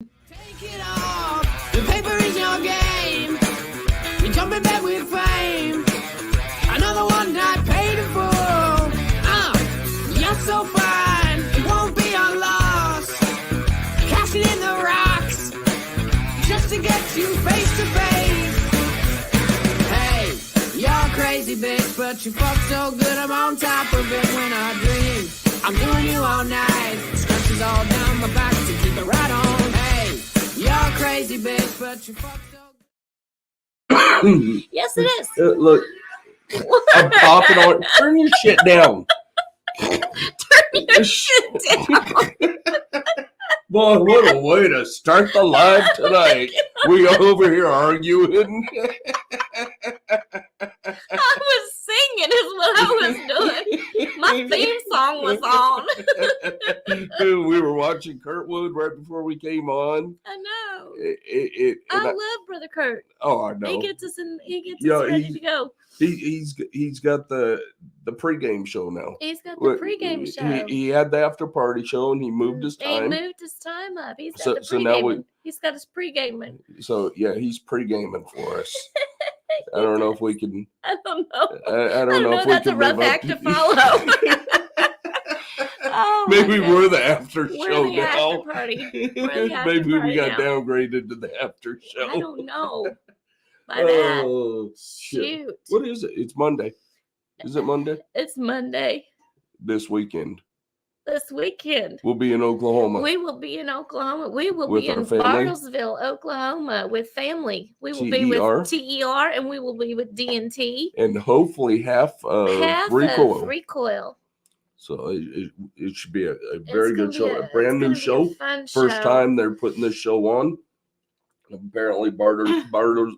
Take it off. The paper is your game. You're jumping back with fame. Another one I paid in full. You're so fine. It won't be a loss. Cashing in the rocks just to get you face to face. Hey, you're crazy, bitch, but you fuck so good. I'm on top of it when I dream. I'm doing you all night. Scratches all down my back to keep it right on. Hey, you're crazy, bitch, but you fuck so good. Yes, it is. Look, I'm popping on. Turn your shit down. Turn your shit down. Boy, what a way to start the live tonight. We over here arguing. I was singing is what I was doing. My theme song was on. We were watching Kurtwood right before we came on. I know. I love Brother Kurt. Oh, I know. He gets us ready to go. He's got the pregame show now. He's got the pregame show. He had the after party show and he moved his time. He moved his time up. He's got he's got his pregaming. So yeah, he's pregaming for us. I don't know if we can. I don't know. I don't know if we that's can a rough act to follow. Oh, maybe we're the after show the now. After party. Maybe we got downgraded to the after show. I don't know. By that. Oh, shit. Shoot. What is it? It's Monday. Is it Monday? It's Monday. This weekend. This weekend. We'll be in Oklahoma. We will be in Oklahoma. We will With be in Bartlesville, Oklahoma with family. We will be with TER and we will be with D&T. And hopefully half recoil. Of recoil. So it should be a very good show. A brand new show. First show. time they're putting this show on. Apparently Bartlesville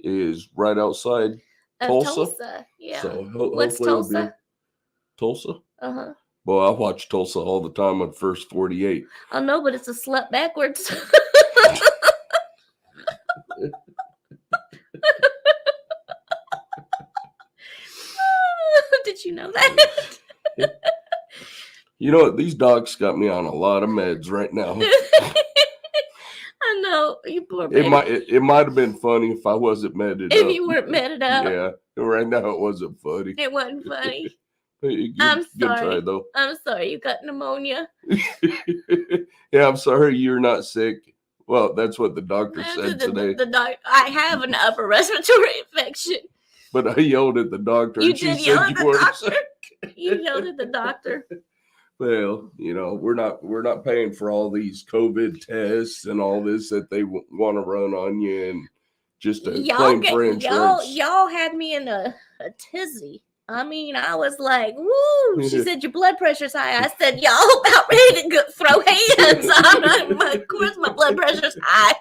is right outside Tulsa. Yeah. So what's Tulsa? Tulsa? Uh-huh. Well, I watch Tulsa all the time on First 48. I know, but it's a slut backwards. Did you know that? You know what? These dogs got me on a lot of meds right now. I know. You poor baby. It might have been funny if I wasn't medded up. If you weren't medded up. Yeah. Right now it wasn't funny. It wasn't funny. I'm sorry. Good try, though. I'm sorry. You got pneumonia. Yeah, I'm sorry you're not sick. Well, that's what the doctor said today. I have an upper respiratory infection. But I yelled at the doctor. You and she did said yell at you the weren't doctor? sick. You yelled at the doctor. Well, we're not paying for all these COVID tests and all this that they want to run on you and just to claim for insurance. Y'all had me in a tizzy. I mean, I was like, woo. She said, your blood pressure's high. I said, y'all about ready to throw hands. Of course, my blood pressure's high.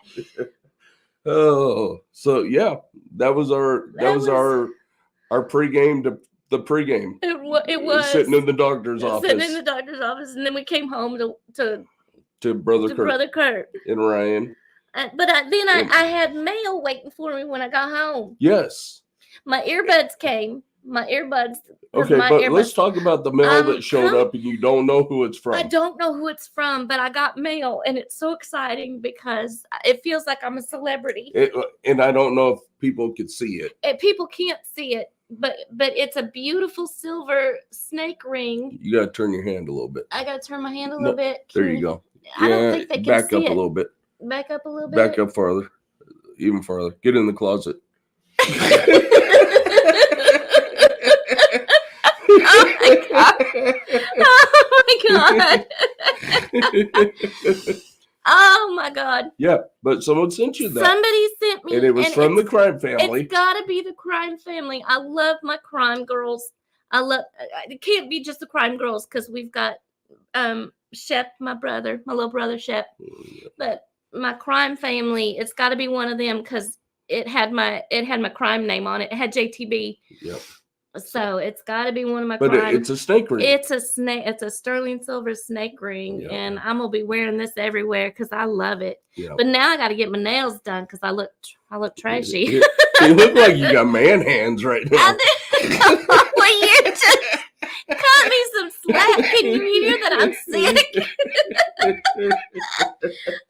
Oh, so yeah, that was our pregame to the pregame. It was sitting in the doctor's office. Sitting in the doctor's office, and then we came home to Brother Kurt and Ryan. But I had mail waiting for me when I got home. Yes. My earbuds came. My earbuds. Okay, let's talk about the mail that showed up and you don't know who it's from. I don't know who it's from, but I got mail and it's so exciting because it feels like I'm a celebrity. And I don't know if people could see it. People can't see it, but it's a beautiful silver snake ring. You got to turn your hand a little bit. I got to turn my hand a little bit. There you go. I don't think they can back see up it. a little bit. Back up a little bit. Back up farther. Even farther. Get in the closet. Oh my god. Oh my god. Yeah, but someone sent you that. Somebody sent me. And it was from the crime family. It's gotta be the crime family. I love my crime girls. It can't be just the crime girls because we've got Shep, my little brother Shep. Yeah. But my crime family, it's gotta be one of them because it had my crime name on it. It had JTB. Yep. So it's got to be one of my. But it's a snake ring. It's a snake. It's a sterling silver snake ring, and I'm gonna be wearing this everywhere because I love it. Yep. But now I got to get my nails done because I look trashy. You look like you got man hands right now. Well, Cut me some slack. Can you hear that I'm sick?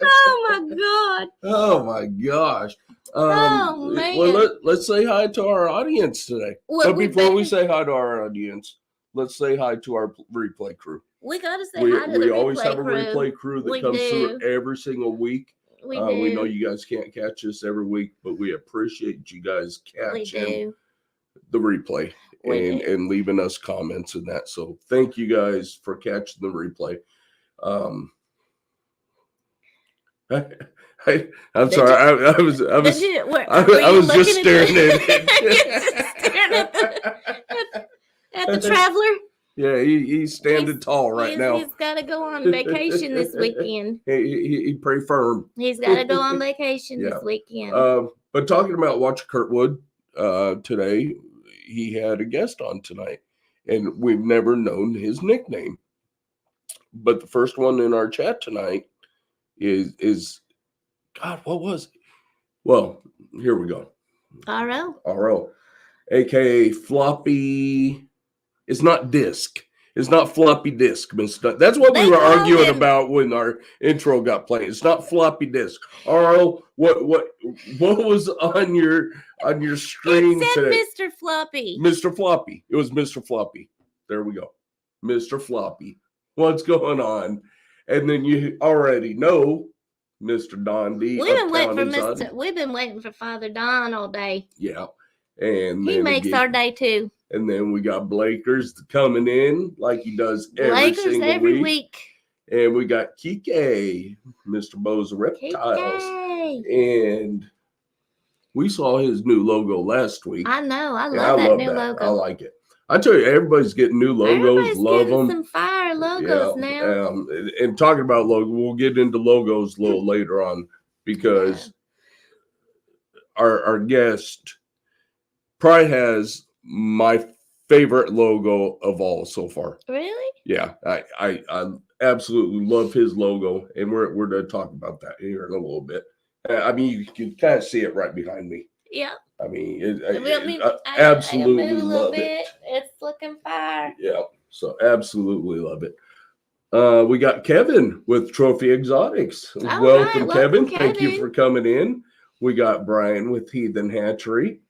Oh my God. Oh my gosh. Oh, man. Well, let's say hi to our audience today. But before we better- say hi to our audience, let's say hi to our replay crew. We got to say hi to the We replay always have a crew. replay crew that We comes do. through every single week. We do. We know you guys can't catch us every week, but we appreciate you guys We catching do. the replay We do. and leaving us comments and that. So thank you guys for catching the replay. I'm sorry. I was just staring at the traveler. Yeah, he's standing tall right now. He's got to go on vacation this weekend. He pretty firm. He's got to go on vacation Yeah. this weekend. But talking about Watch Kurtwood today, he had a guest on tonight, and we've never known his nickname. But the first one in our chat tonight is God, what was it? Well, here we go. RO, aka Floppy. It's not disc. It's not floppy disk, Miss. That's what we were arguing about when our intro got played. It's not floppy disk. RO, what was on your screen it said today? Mr. Floppy. Mr. Floppy. It was Mr. Floppy. There we go. Mr. Floppy. What's going on? And then you already know Mr. Don D. We've been waiting for Father Don all day. Yeah. And he makes our day too. And then we got Blakers coming in like he does every week. And we got Kike, Mr. Bo's Reptiles. Kike. And we saw his new logo last week. I know. I love that new logo. I like it. I tell you, everybody's getting new logos. Love them. Some fire logos now. And talking about logos, we'll get into logos a little later on because our guest probably has my favorite logo of all so far. Really? Yeah, I absolutely love his logo, and we're going to talk about that here in a little bit. I mean, you can kind of see it right behind me. Yeah. I mean, I absolutely love it. It's looking fire. Yeah, so absolutely love it. We got Kevin with Trophy Exotics. Welcome, Kevin. Thank you for coming in. We got Brian with Heathen Hatchery.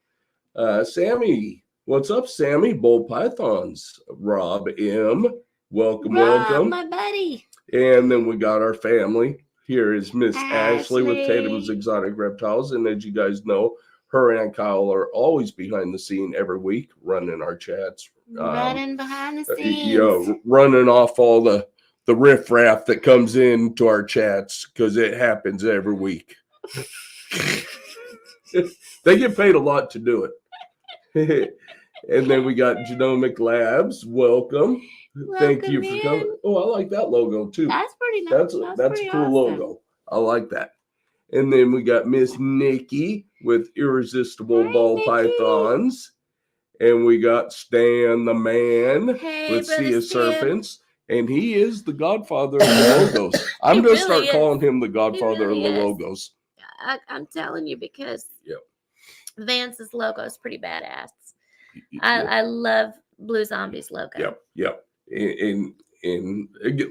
Sammy, what's up, Sammy? Bull Pythons. Rob M. Welcome. My buddy. And then we got our family. Here is Miss Ashley with Tatum's Exotic Reptiles. And as you guys know, her and Kyle are always behind the scene every week, running our chats. Running behind the scenes. Running off all the riffraff that comes into our chats because it happens every week. They get paid a lot to do it. And then we got Genomic Labs. Welcome. Thank you for coming. Oh, I like that logo too. That's pretty nice. That's a cool logo. I like that. And then we got Miss Nikki with Irresistible Ball Pythons. And we got Stan the Man with Sea of Serpents. And he is the godfather of the logos. I'm going to start calling him the godfather of the logos. I'm telling you because Vance's logo is pretty badass. I love Blue Zombie's logo. Yep. And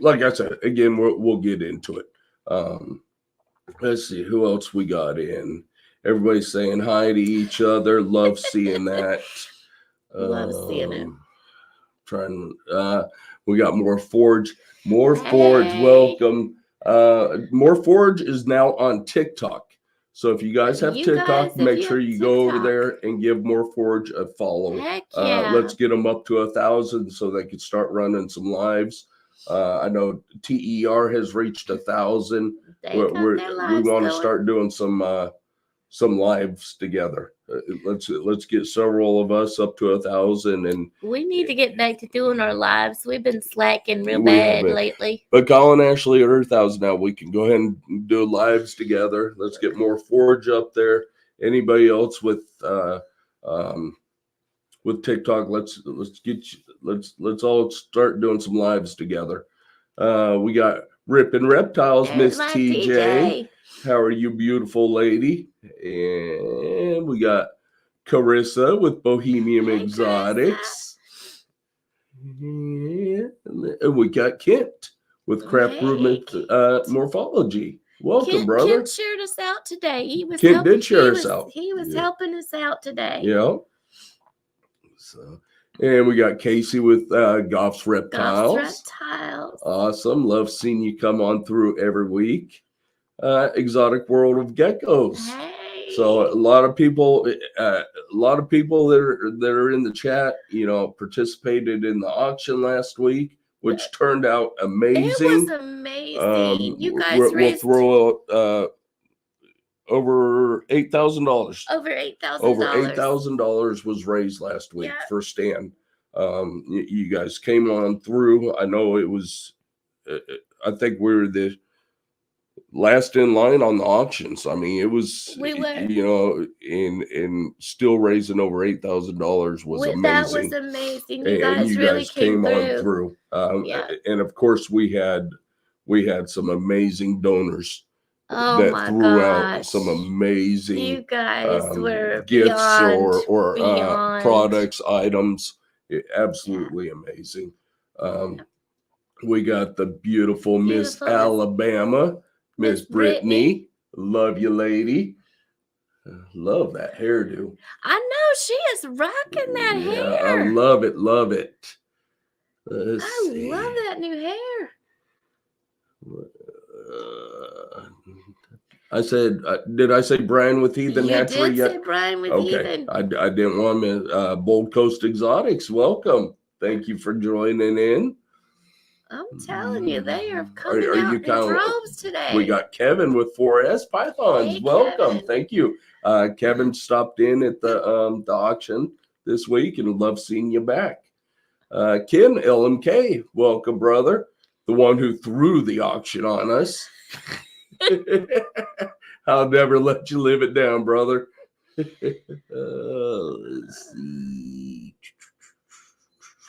like I said, again, we'll get into it. Let's see who else we got in. Everybody's saying hi to each other. Love seeing that. Love seeing it. We got Morphs. Morphs, welcome. Morphs is now on TikTok. So if you guys have TikTok, make sure you go over there and give Morphs a follow. Heck yeah. Let's get them up to 1,000 so they can start running some lives. I know TER has reached 1,000. We want to start doing some lives together. Let's get several of us up to 1,000, and we need to get back to doing our lives. We've been slacking real bad lately. But Colin and Ashley are 1,000 now. We can go ahead and do lives together. Let's get more Forge up there. Anybody else with TikTok? Let's all start doing some lives together. We got Rippin' Reptiles, Miss TJ. How are you, beautiful lady? And we got Carissa with Bohemian Exotics. And we got Kent with Craft Movement Morphology. Welcome, brother. Kent shared us out today. Kent did share us out. He was helping us out today. Yeah. So, and we got Casey with Goff's Reptiles. Awesome. Love seeing you come on through every week. Exotic World of Geckos. Hey. So a lot of people that are in the chat, participated in the auction last week, which turned out amazing. It was amazing. You guys we'll throw out over $8,000. Over $8,000. Over $8,000 was raised last week for Stan. You guys came on through. I know it was. I think we were the last in line on the auctions. I mean, it was. We were. And still raising over $8,000 was amazing. That was amazing. You guys really came on through. And of course, we had some amazing donors. That threw out some amazing you guys were gifts beyond, or beyond. Products, items. Absolutely amazing. We got the beautiful Miss Alabama, Miss Brittany. Love you, lady. Love that hairdo. I know, she is rocking that hair. I love it. Love it. Love that new hair. I said, did I say Brian with Heathen Hatchery yet? You did say Brian with Heathen. I didn't want to. Bold Coast Exotics, welcome. Thank you for joining in. I'm telling you, they are coming out in droves today. We got Kevin with 4S Pythons. Hey, welcome. Kevin. Thank you. Kevin stopped in at the auction this week and love seeing you back. Ken LMK, welcome, brother. The one who threw the auction on us. I'll never let you live it down, brother. Let's see.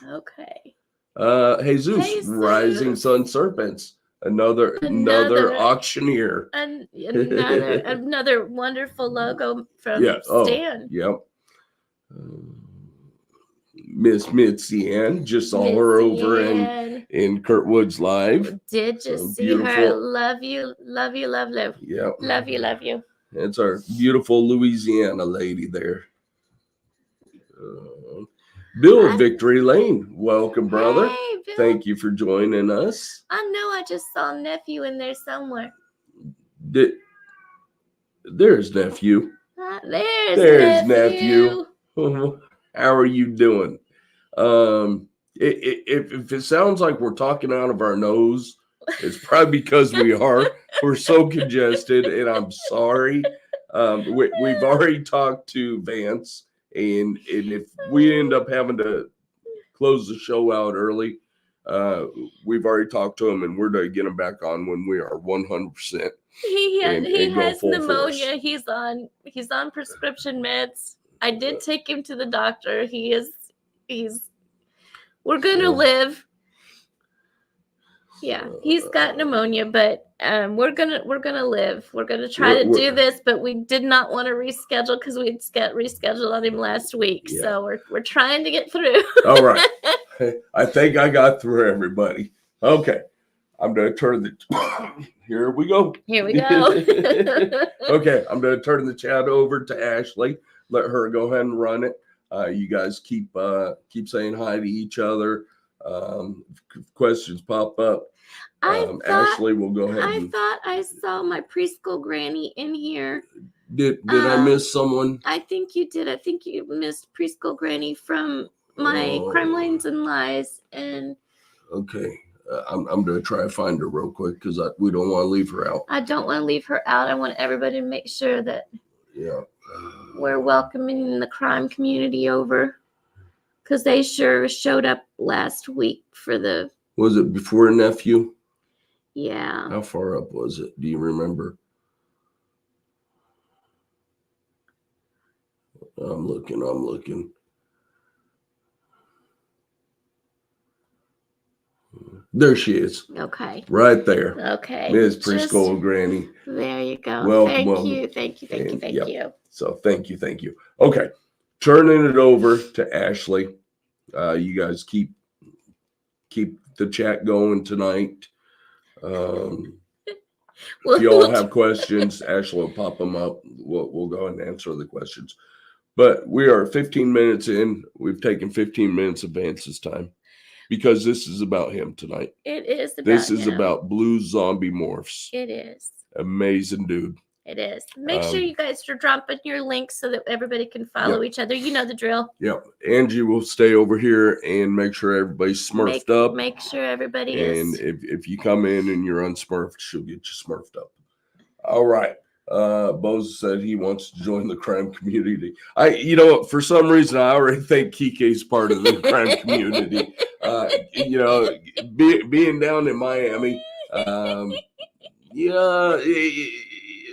Okay. Jesus, Rising Sun Serpents, another auctioneer. Another wonderful logo from Stan. Yep. Miss Mitzi Ann, just saw her over in Kurtwood's live. Did just see her. Love you. Yeah. Love you. It's our beautiful Louisiana lady there. Bill of Victory Lane, welcome, brother. Hey, Bill. Thank you for joining us. I know I just saw nephew in there somewhere. There's nephew. There's nephew. How are you doing? If it sounds like we're talking out of our nose, it's probably because we are. We're so congested, and I'm sorry. We've already talked to Vance, and if we end up having to close the show out early, we've already talked to him, and we're going to get him back on when we are 100%. He has pneumonia. He's on prescription meds. I did take him to the doctor. We're gonna live. Yeah, he's got pneumonia, but we're gonna live. We're gonna try to do this, but we did not want to reschedule because we'd rescheduled on him last week. Yeah. So we're trying to get through. All right. I think I got through everybody. Okay. I'm gonna turn the here we go. Okay, I'm gonna turn the chat over to Ashley. Let her go ahead and run it. You guys keep saying hi to each other. Questions pop up. Ashley will go ahead. I thought I saw my preschool granny in here. Did I miss someone? I think you did. I think you missed preschool granny from my Crime Lanes and Lies. And okay, I'm gonna try to find her real quick because we don't want to leave her out. I don't want to leave her out. I want everybody to make sure that we're welcoming the crime community over, because they sure showed up last week for the. Was it before nephew? Yeah. How far up was it? Do you remember? I'm looking. There she is. Okay. Right there. Okay. Miss Preschool Granny. There you go. Welcome. Thank you. So thank you. Okay. Turning it over to Ashley. You guys keep the chat going tonight. Well, If y'all have questions, Ashley will pop them up. We'll go ahead and answer the questions. But we are 15 minutes in. We've taken 15 minutes of Vance's time because this is about him tonight. it is about This is him. about Blue Zombie Morphs. It is. Amazing dude. It is. Make sure you guys are dropping your links so that everybody can follow each other. You know the drill. Yep. Angie will stay over here and make sure everybody's smurfed up. Make sure everybody and is. And if you come in and you're unsmurfed, she'll get you smurfed up. All right. Bose said he wants to join the crime community. For some reason, I already think Kike's part of the crime community. Being down in Miami,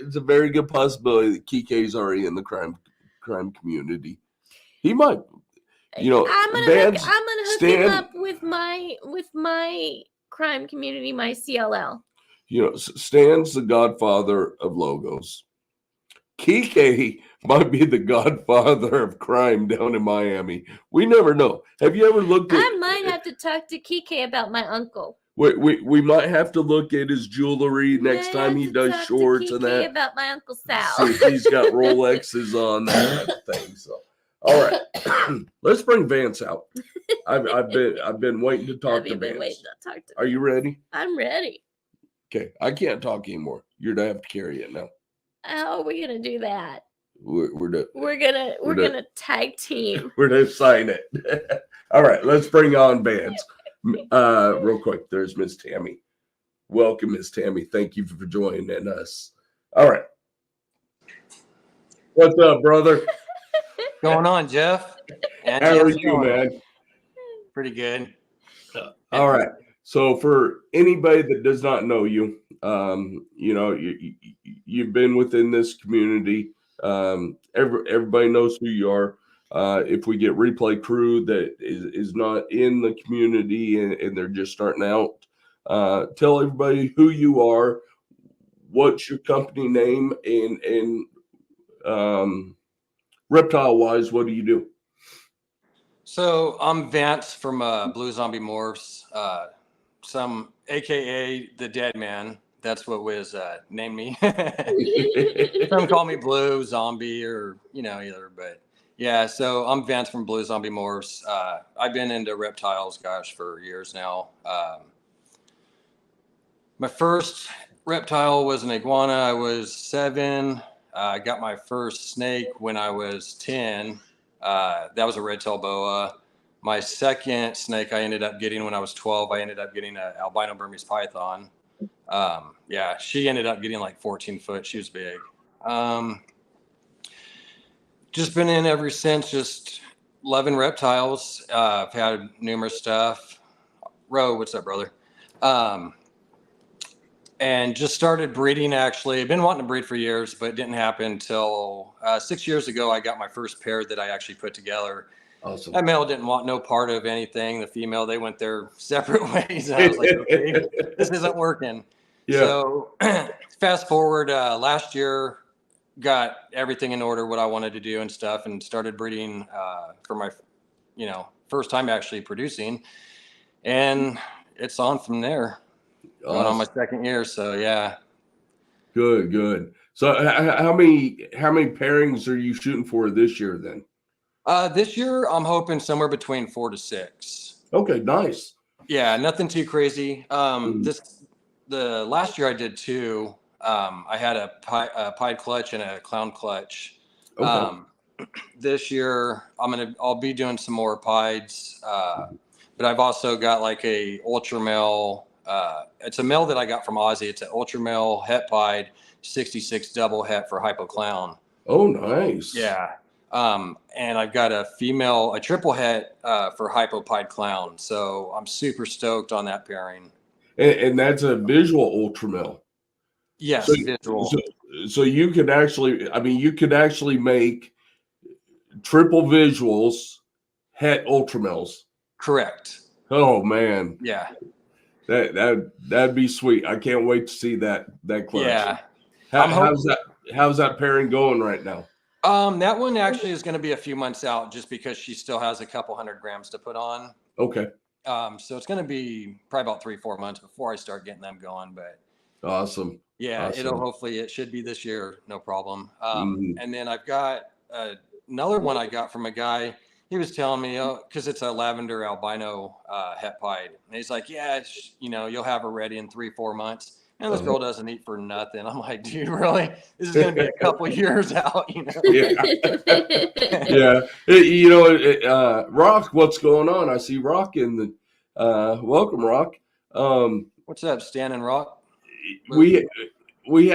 it's a very good possibility that Kike's already in the crime community. He might. I'm gonna hook him up with my crime community, my CLL. Stan's the godfather of logos. Kike might be the godfather of crime down in Miami. We never know. Have you ever looked at? I might have to talk to Kike about my uncle. We might have to look at his jewelry next time he does shorts and that. About my Uncle Sal. See if he's got Rolexes on, that type of thing. So, all right, let's bring Vance out. I've been waiting to talk to Vance. Are you ready? I'm ready. Okay, I can't talk anymore. You're gonna have to carry it now. How are we gonna do that? We're gonna tag team. We're gonna sign it. All right, let's bring on Vance. Real quick, there's Miss Tammy. Welcome, Miss Tammy. Thank you for joining us. All right. What's up, brother? Going on, Jeff? Angie, how are you, man? Pretty good. All right. So for anybody that does not know you, you've been within this community. Everybody knows who you are. If we get replay crew that is not in the community and they're just starting out, tell everybody who you are, what's your company name, and reptile wise, what do you do? So I'm Vance from Blue Zombie Morphs, some AKA the Dead Man. That's what Wiz named me. Some call me Blue Zombie or either, but. Yeah, so I'm Vance from Blue Zombie Morphs. I've been into reptiles, for years now. My first reptile was an iguana. I was 7. I got my first snake when I was 10. That was a red-tailed boa. My second snake I ended up getting when I was 12. I ended up getting an albino Burmese python. She ended up getting like 14 foot. She was big. Just been in ever since, just loving reptiles. I've had numerous stuff. Ro, what's up, brother? And just started breeding, actually. I've been wanting to breed for years, but it didn't happen until 6 years ago. I got my first pair that I actually put together. Awesome. That male didn't want no part of anything. The female, they went their separate ways. And I was like, okay, this isn't working. Yeah. So fast forward, last year, got everything in order, what I wanted to do and stuff, and started breeding for my, first time actually producing, and it's on from there. Awesome. Going on my second year, so yeah. Good. So how many pairings are you shooting for this year then? This year I'm hoping somewhere between 4 to 6. Okay, nice. Yeah, nothing too crazy. The last year I did 2. I had a pied clutch and a clown clutch. Okay. This year I'll be doing some more pieds, but I've also got like a ultra male. It's a male that I got from Aussie. It's an ultra male het pied 66 double het for hypo clown. Oh, nice. Yeah. And I've got a triple het for hypo pied clown. So I'm super stoked on that pairing. And that's a visual ultra male. Yes, visual. So you could actually make triple visuals het ultramels. Correct. Oh man. Yeah. That'd be sweet. I can't wait to see that collection. Yeah. How's that pairing going right now? That one actually is going to be a few months out just because she still has a couple 100 grams to put on. Okay. So it's going to be probably about 3-4 months before I start getting them going. But Awesome. yeah, Awesome. it should be this year, no problem. Mhm. And then I've got another one I got from a guy. He was telling me, because it's a lavender albino het pied, and he's like, yeah, you'll have her ready in 3-4 months. And this girl doesn't eat for nothing. I'm like, dude, really? This is going to be a couple years out, Yeah. Yeah. Rock, what's going on? I see Rock in the welcome, Rock. What's up, Stan and Rock? We had we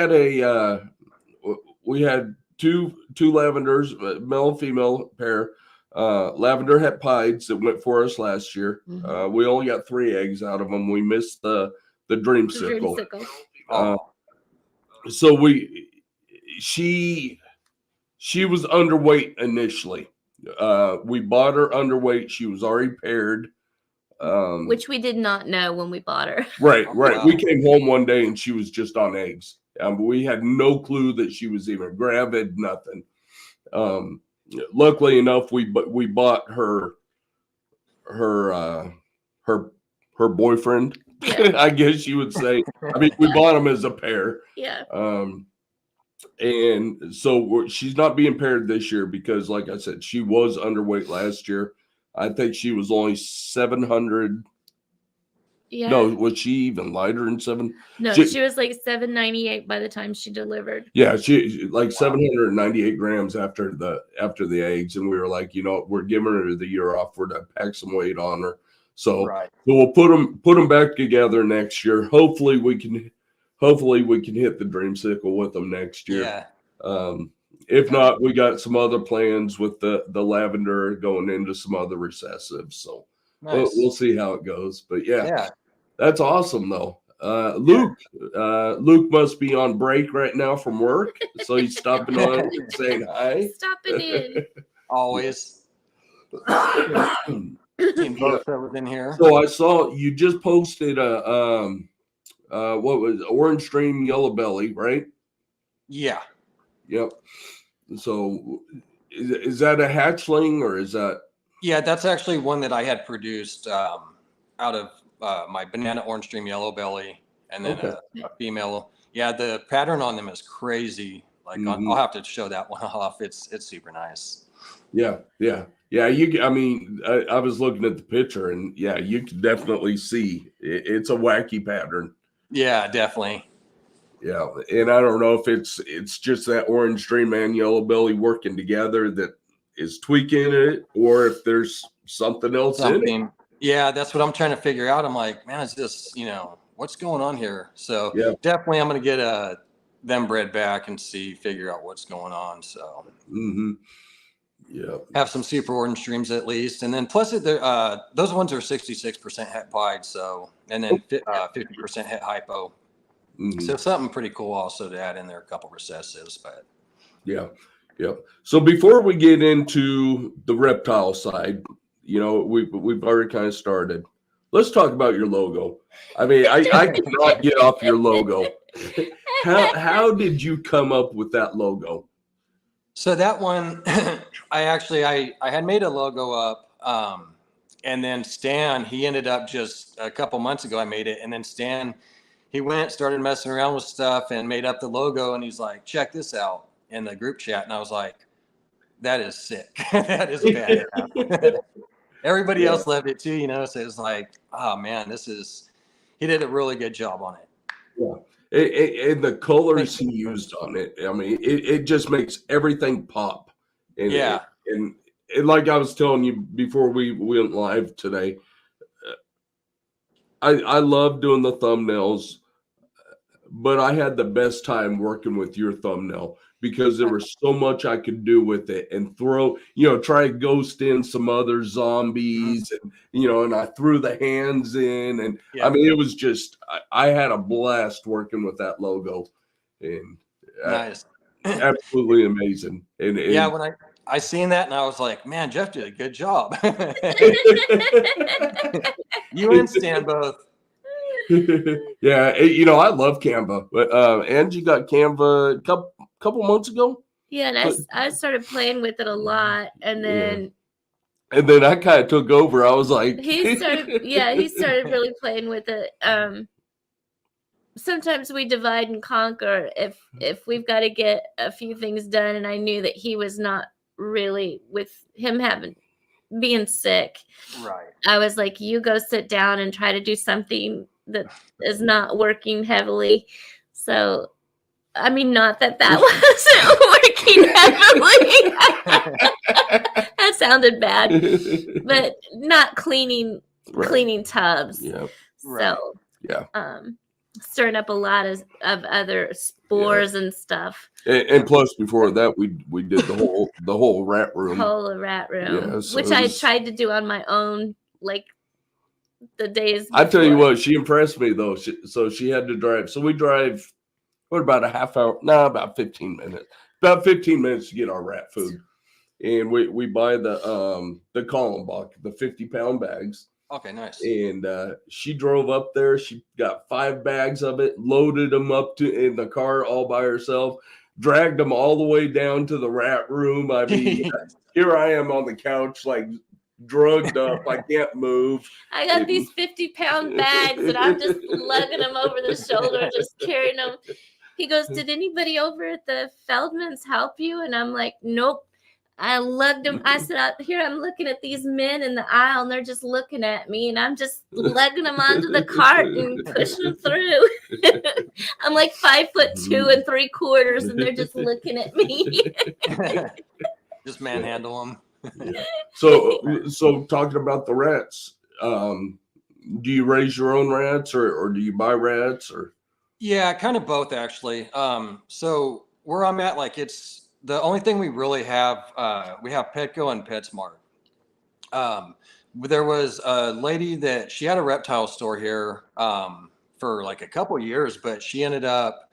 had two lavenders, male and female pair, lavender het pieds that went for us last year. Mhm. We only got 3 eggs out of them. We missed the dreamsicle. So she was underweight initially. We bought her underweight. She was already paired. Which we did not know when we bought her. Right. Wow. We came home one day and she was just on eggs. We had no clue that she was even gravid, nothing. Luckily enough, we bought her boyfriend, Yeah. I guess you would say. I mean, we bought them as a pair. Yeah. And so she's not being paired this year because, like I said, she was underweight last year. I think she was only 700. Yeah. No, was she even lighter than 7? No, she was like 798 by the time she delivered. Yeah, she like 798 grams after the eggs, and we were like, we're giving her the year off. We're to pack some weight on her, so we'll put them back together next year. Hopefully we can hit the dreamsicle with them next year. Yeah. If not, we got some other plans with the lavender going into some other recessives. So Nice. we'll see how it goes. But Yeah. that's awesome though. Luke must be on break right now from work, so he's stopping on and saying hi. Stopping in. Always. Team both in here. So I saw you just posted a what was orange stream yellow belly, right? Yeah. Yep. So is that a hatchling or is that? Yeah, that's actually one that I had produced out of my banana orange stream yellow belly, and then a female. Yeah, the pattern on them is crazy. Like I'll have to show that one off. It's super nice. Yeah. I was looking at the picture, and yeah, you can definitely see it's a wacky pattern. Yeah, definitely. Yeah, and I don't know if it's just that orange stream and yellow belly working together that is tweaking it, or if there's something else in it. Yeah, that's what I'm trying to figure out. I'm like, man, is this, what's going on here? So definitely I'm going to get them bred back and figure out what's going on. So have some super orange streams at least. And then plus those ones are 66% het pied. So, and then 50% het hypo. So something pretty cool also to add in there, a couple recessives, but yeah. So before we get into the reptile side, we've already kind of started. Let's talk about your logo. I mean, I cannot get off your logo. How did you come up with that logo? So that one, I had made a logo up, and then Stan, he ended up just a couple months ago, I made it, and then Stan, he started messing around with stuff and made up the logo, and he's like, check this out in the group chat. And I was like, that is sick. That is bad. Everybody else loved it too, so it was like, oh man, he did a really good job on it. Yeah. And the colors he used on it, I mean, it just makes everything pop. And and like I was telling you before we went live today, I love doing the thumbnails, but I had the best time working with your thumbnail because there was so much I could do with it and try to ghost in some other zombies and I threw the hands in and I mean, it was just, I had a blast working with that logo and nice. Absolutely amazing. And when I seen that and I was like, man, Jeff did a good job. You and Stan both. Yeah, I love Canva, but Angie got Canva a couple months ago. Yeah, and I started playing with it a lot, and then And then I kind of took over. I was like, he started really playing with it. Sometimes we divide and conquer if we've got to get a few things done, and I knew that he was not really, with him being sick. Right. I was like, you go sit down and try to do something that is not working heavily. So I mean, not that wasn't working heavily. That sounded bad, but not cleaning tubs. Yeah. So Yeah. stirring up a lot of other spores and stuff. And plus, before that, we did the whole rat room. Yeah, so which I tried to do on my own, like the days before. I tell you what, she impressed me though. So she had to drive. So we drive. What, about a half hour? No, about 15 minutes. About 15 minutes to get our rat food. And we buy the Kallenbach, the 50-pound bags. Okay, nice. And she drove up there. She got 5 bags of it, loaded them up in the car all by herself, dragged them all the way down to the rat room. I mean, here I am on the couch, like drugged up. I can't move. I got these 50-pound bags, and I'm just lugging them over the shoulder, just carrying them. He goes, did anybody over at the Feldmans help you? And I'm like, nope. I lugged them. I said, here I'm looking at these men in the aisle, and they're just looking at me, and I'm just lugging them onto the cart and pushing them through. I'm like 5'2" and 3/4, and they're just looking at me. Just manhandle them. Yeah. So talking about the rats, do you raise your own rats or do you buy rats or? Yeah, kind of both actually. So where I'm at, like it's the only thing we really have. We have Petco and PetSmart. There was a lady that she had a reptile store here for like a couple years, but she ended up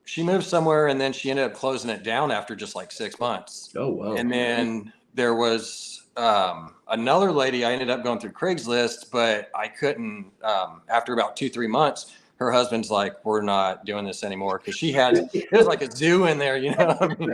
she moved somewhere and then she ended up closing it down after just like 6 months. Oh wow! And then there was another lady. I ended up going through Craigslist, but I couldn't. After about 2-3 months, her husband's like, "We're not doing this anymore," because it was like a zoo in there, you know. I mean,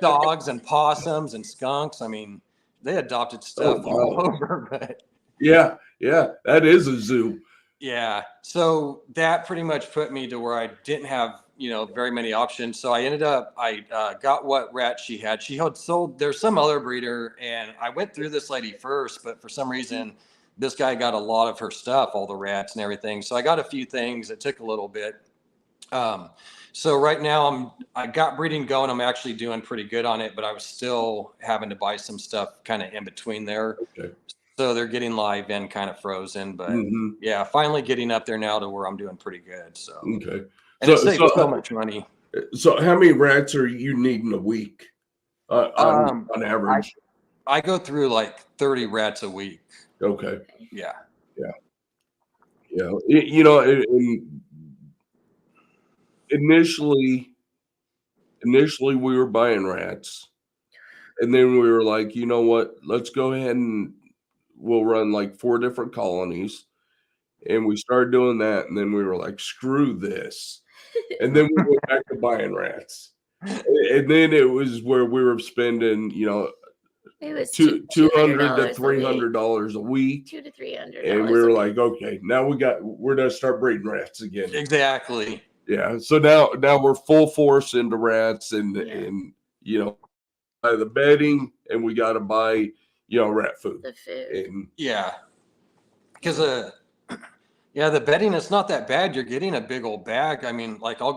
dogs and possums and skunks. I mean, they adopted stuff all over. But yeah, that is a zoo. Yeah, so that pretty much put me to where I didn't have, very many options. So I ended up, I got what rat she had. She had sold, there's some other breeder, and I went through this lady first, but for some reason, this guy got a lot of her stuff, all the rats and everything. So I got a few things. It took a little bit. So right now I got breeding going. I'm actually doing pretty good on it, but I was still having to buy some stuff kind of in between there. Okay. So they're getting live and kind of frozen, but yeah, finally getting up there now to where I'm doing pretty good. So okay, and it saves so much money. So how many rats are you needing a week on average? I go through like 30 rats a week. Okay. Yeah. Initially we were buying rats, and then we were like, you know what? Let's go ahead and we'll run like 4 different colonies. And we started doing that. And then we were like, screw this. And then we went back to buying rats. And then it was where we were spending, it was $200 to $300 a week. $200 to $300. And we were like, okay, now we're going to start breeding rats again. Exactly. Yeah. So now we're full force into rats and buy the bedding, and we got to buy, rat food. The food. And, yeah. Because the bedding is not that bad. You're getting a big old bag. I mean, like I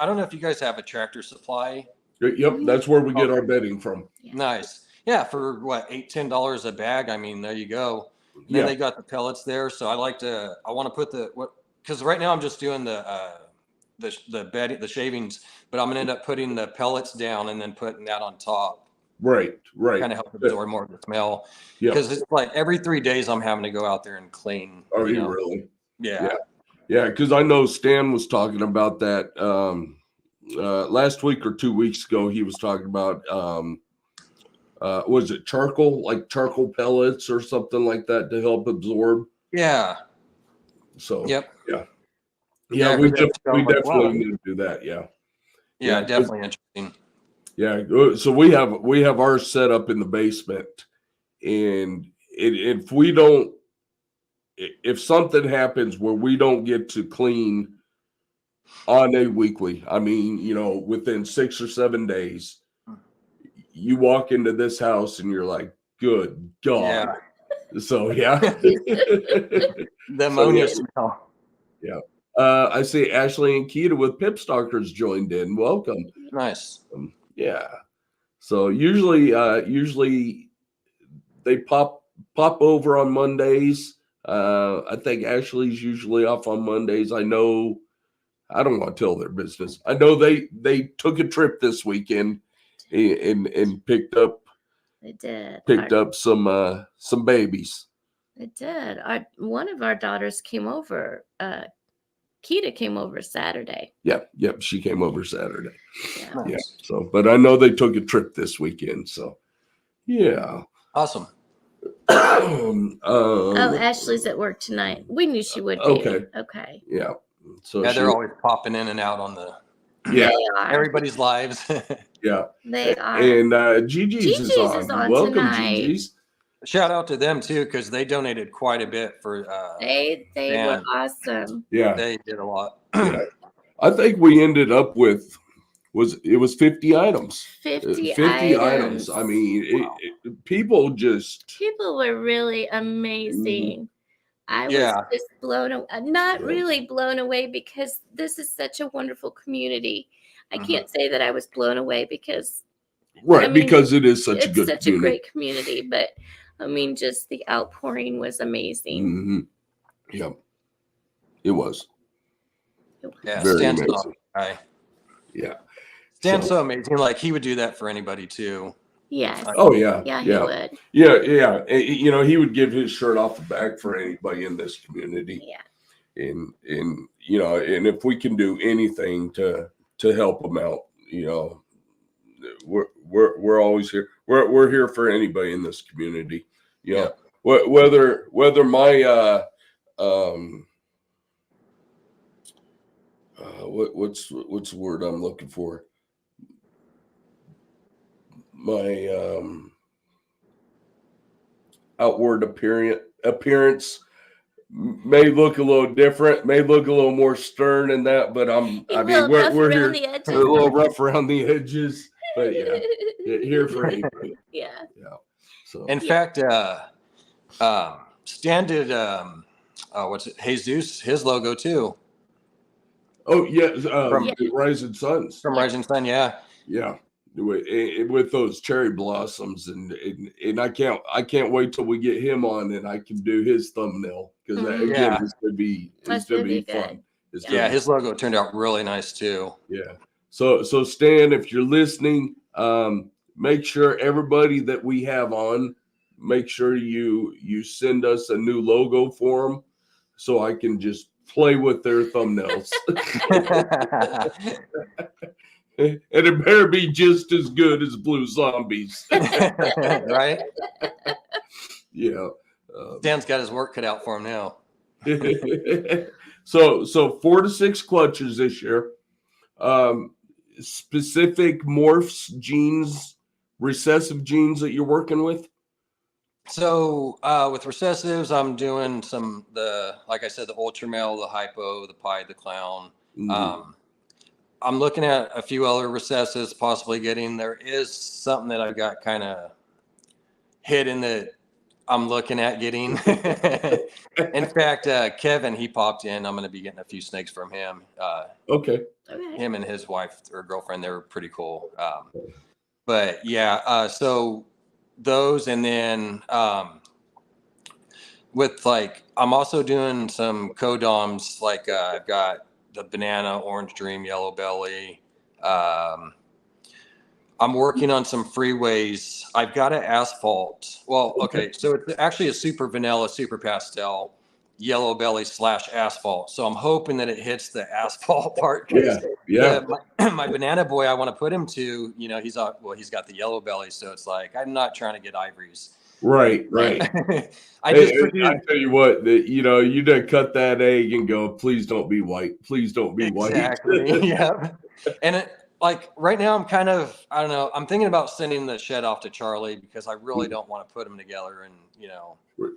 don't know if you guys have a Tractor Supply. Yep. That's where we get our bedding from. Yeah. Nice. Yeah. For what, $8-10 a bag. I mean, there you go. And then they got the pellets there. So I want to put because right now I'm just doing the bedding, the shavings, but I'm going to end up putting the pellets down and then putting that on top. Right. Kind of help absorb more of the smell. Because it's like every 3 days I'm having to go out there and clean. Are you really? Yeah. Yeah. Because I know Stan was talking about that last week or 2 weeks ago. He was talking about was it charcoal pellets or something like that to help absorb? Yeah. So yep. Yeah, we definitely need to do that. Yeah. Definitely interesting. Yeah. So we have ours set up in the basement, and if something happens where we don't get to clean on a weekly, I mean, within 6 or 7 days, you walk into this house and you're like, good God. Yeah. So, yeah. The ammonia smell. Yeah. I see Ashley and Keita with Pip Stalkers joined in. Welcome. Nice. Yeah. So usually they pop over on Mondays. I think Ashley's usually off on Mondays. I know, I don't want to tell their business. I know they took a trip this weekend and picked up some babies. They did. One of our daughters came over. Keita came over Saturday. Yep. She came over Saturday. Yeah. Nice. Yeah. So, but I know they took a trip this weekend. So, yeah. Awesome. Ashley's at work tonight. We knew she would be. Okay. Yeah. So yeah, they're always popping in and out on the everybody's lives. Yeah. They are. And Gigi's is on. Welcome, tonight. Gigi's. Shout out to them too, because they donated quite a bit for they were awesome. Yeah. They did a lot. Yeah. I think we ended up with was 50 items. 50 items. I mean, Wow. People were really amazing. I was just blown away. Not really blown away, because this is such a wonderful community. I can't say that I was blown away because because it is such a good such community. a great community, but I mean, just the outpouring was amazing. Mm-hmm. Yeah, it was. Yeah, very Stan's amazing. awesome guy. Yeah, Stan's so amazing. Like, he would do that for anybody too. Yes. Oh yeah. Yeah, he would. Yeah. He would give his shirt off the back for anybody in this community. Yeah. And and if we can do anything to help them out, we're always here. We're here for anybody in this community. Yeah. Whether my what's the word I'm looking for? My outward appearance may look a little different, may look a little more stern in that, but we're here a little rough around the edges, but yeah, here for anybody. Yeah. So in fact, Stan did what's it? Jesus, his logo too. Oh yeah, Rising Suns. From Rising Sun, yeah. Yeah. With those cherry blossoms and I can't wait till we get him on and I can do his thumbnail, because again it's gonna be fun. His logo turned out really nice too. Yeah. So Stan, if you're listening, make sure everybody that we have on, make sure you send us a new logo for them so I can just play with their thumbnails. And it better be just as good as Blue Zombies. Right? Yeah. Dan's got his work cut out for him now. So 4 to 6 clutches this year. Specific morphs genes, recessive genes that you're working with? So with recessives, I'm doing like I said, the ultra male, the hypo, the pied, the clown. Mm-hmm. I'm looking at a few other recessives possibly getting. There is something that I've got kind of hidden that I'm looking at getting. In fact, Kevin, he popped in. I'm going to be getting a few snakes from him. Okay. Him and his wife or girlfriend, they were pretty cool. But yeah, so those, and then with I'm also doing some codoms. Like I've got the banana, orange dream, yellow belly. I'm working on some freeways. I've got an asphalt. Well, okay, so it's actually a super vanilla, super pastel, yellow belly / asphalt. So I'm hoping that it hits the asphalt part. Yeah. My banana boy, I want to put him to, he's got the yellow belly. So it's like, I'm not trying to get ivories. Right. I tell you what, you done cut that egg and go, please don't be white. Please don't be white. Exactly. Yeah. And like right now, I'm kind of, I don't know. I'm thinking about sending the shed off to Charlie because I really don't want to put them together, and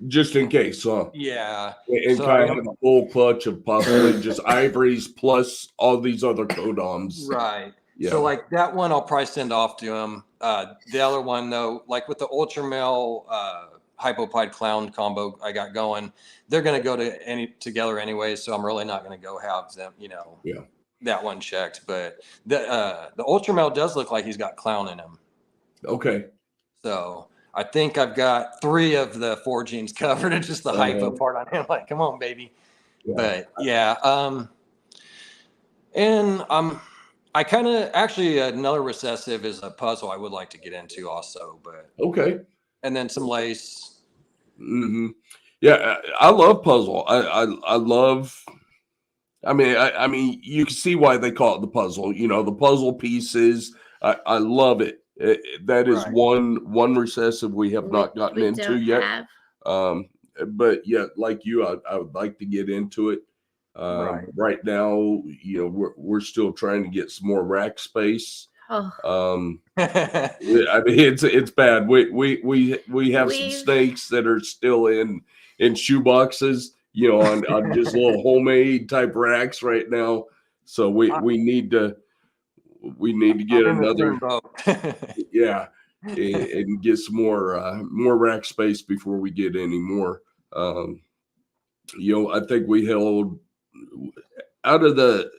just in case, huh? yeah. And So kind of have a full clutch of possibly just ivories plus all these other codoms. right. Yeah. So like that one, I'll probably send off to him. The other one though, like with the ultra male hypopide clown combo I got going, they're going to go together anyway. So I'm really not going to go have them, Yeah. that one checked. But the ultra male does look like he's got clown in him. Okay. So I think I've got 3 of the 4 genes covered. It's just the hypo part on him. Like, come on, baby. Yeah. But yeah. And I kind of actually another recessive is a puzzle I would like to get into also, but Okay. and then some lace. Mm-hmm. Yeah, I love puzzle. I love. I mean, you can see why they call it the puzzle. The puzzle pieces. I love it. That is Right. one recessive we have not gotten into yet. But yeah, like you, I would like to get into it. Right now, we're still trying to get some more rack space. Oh. I mean, it's bad. We have some snakes that are still in shoe boxes, on just little homemade type racks right now. So we need to get another, yeah, and get some more rack space before we get any more. I think we held out of the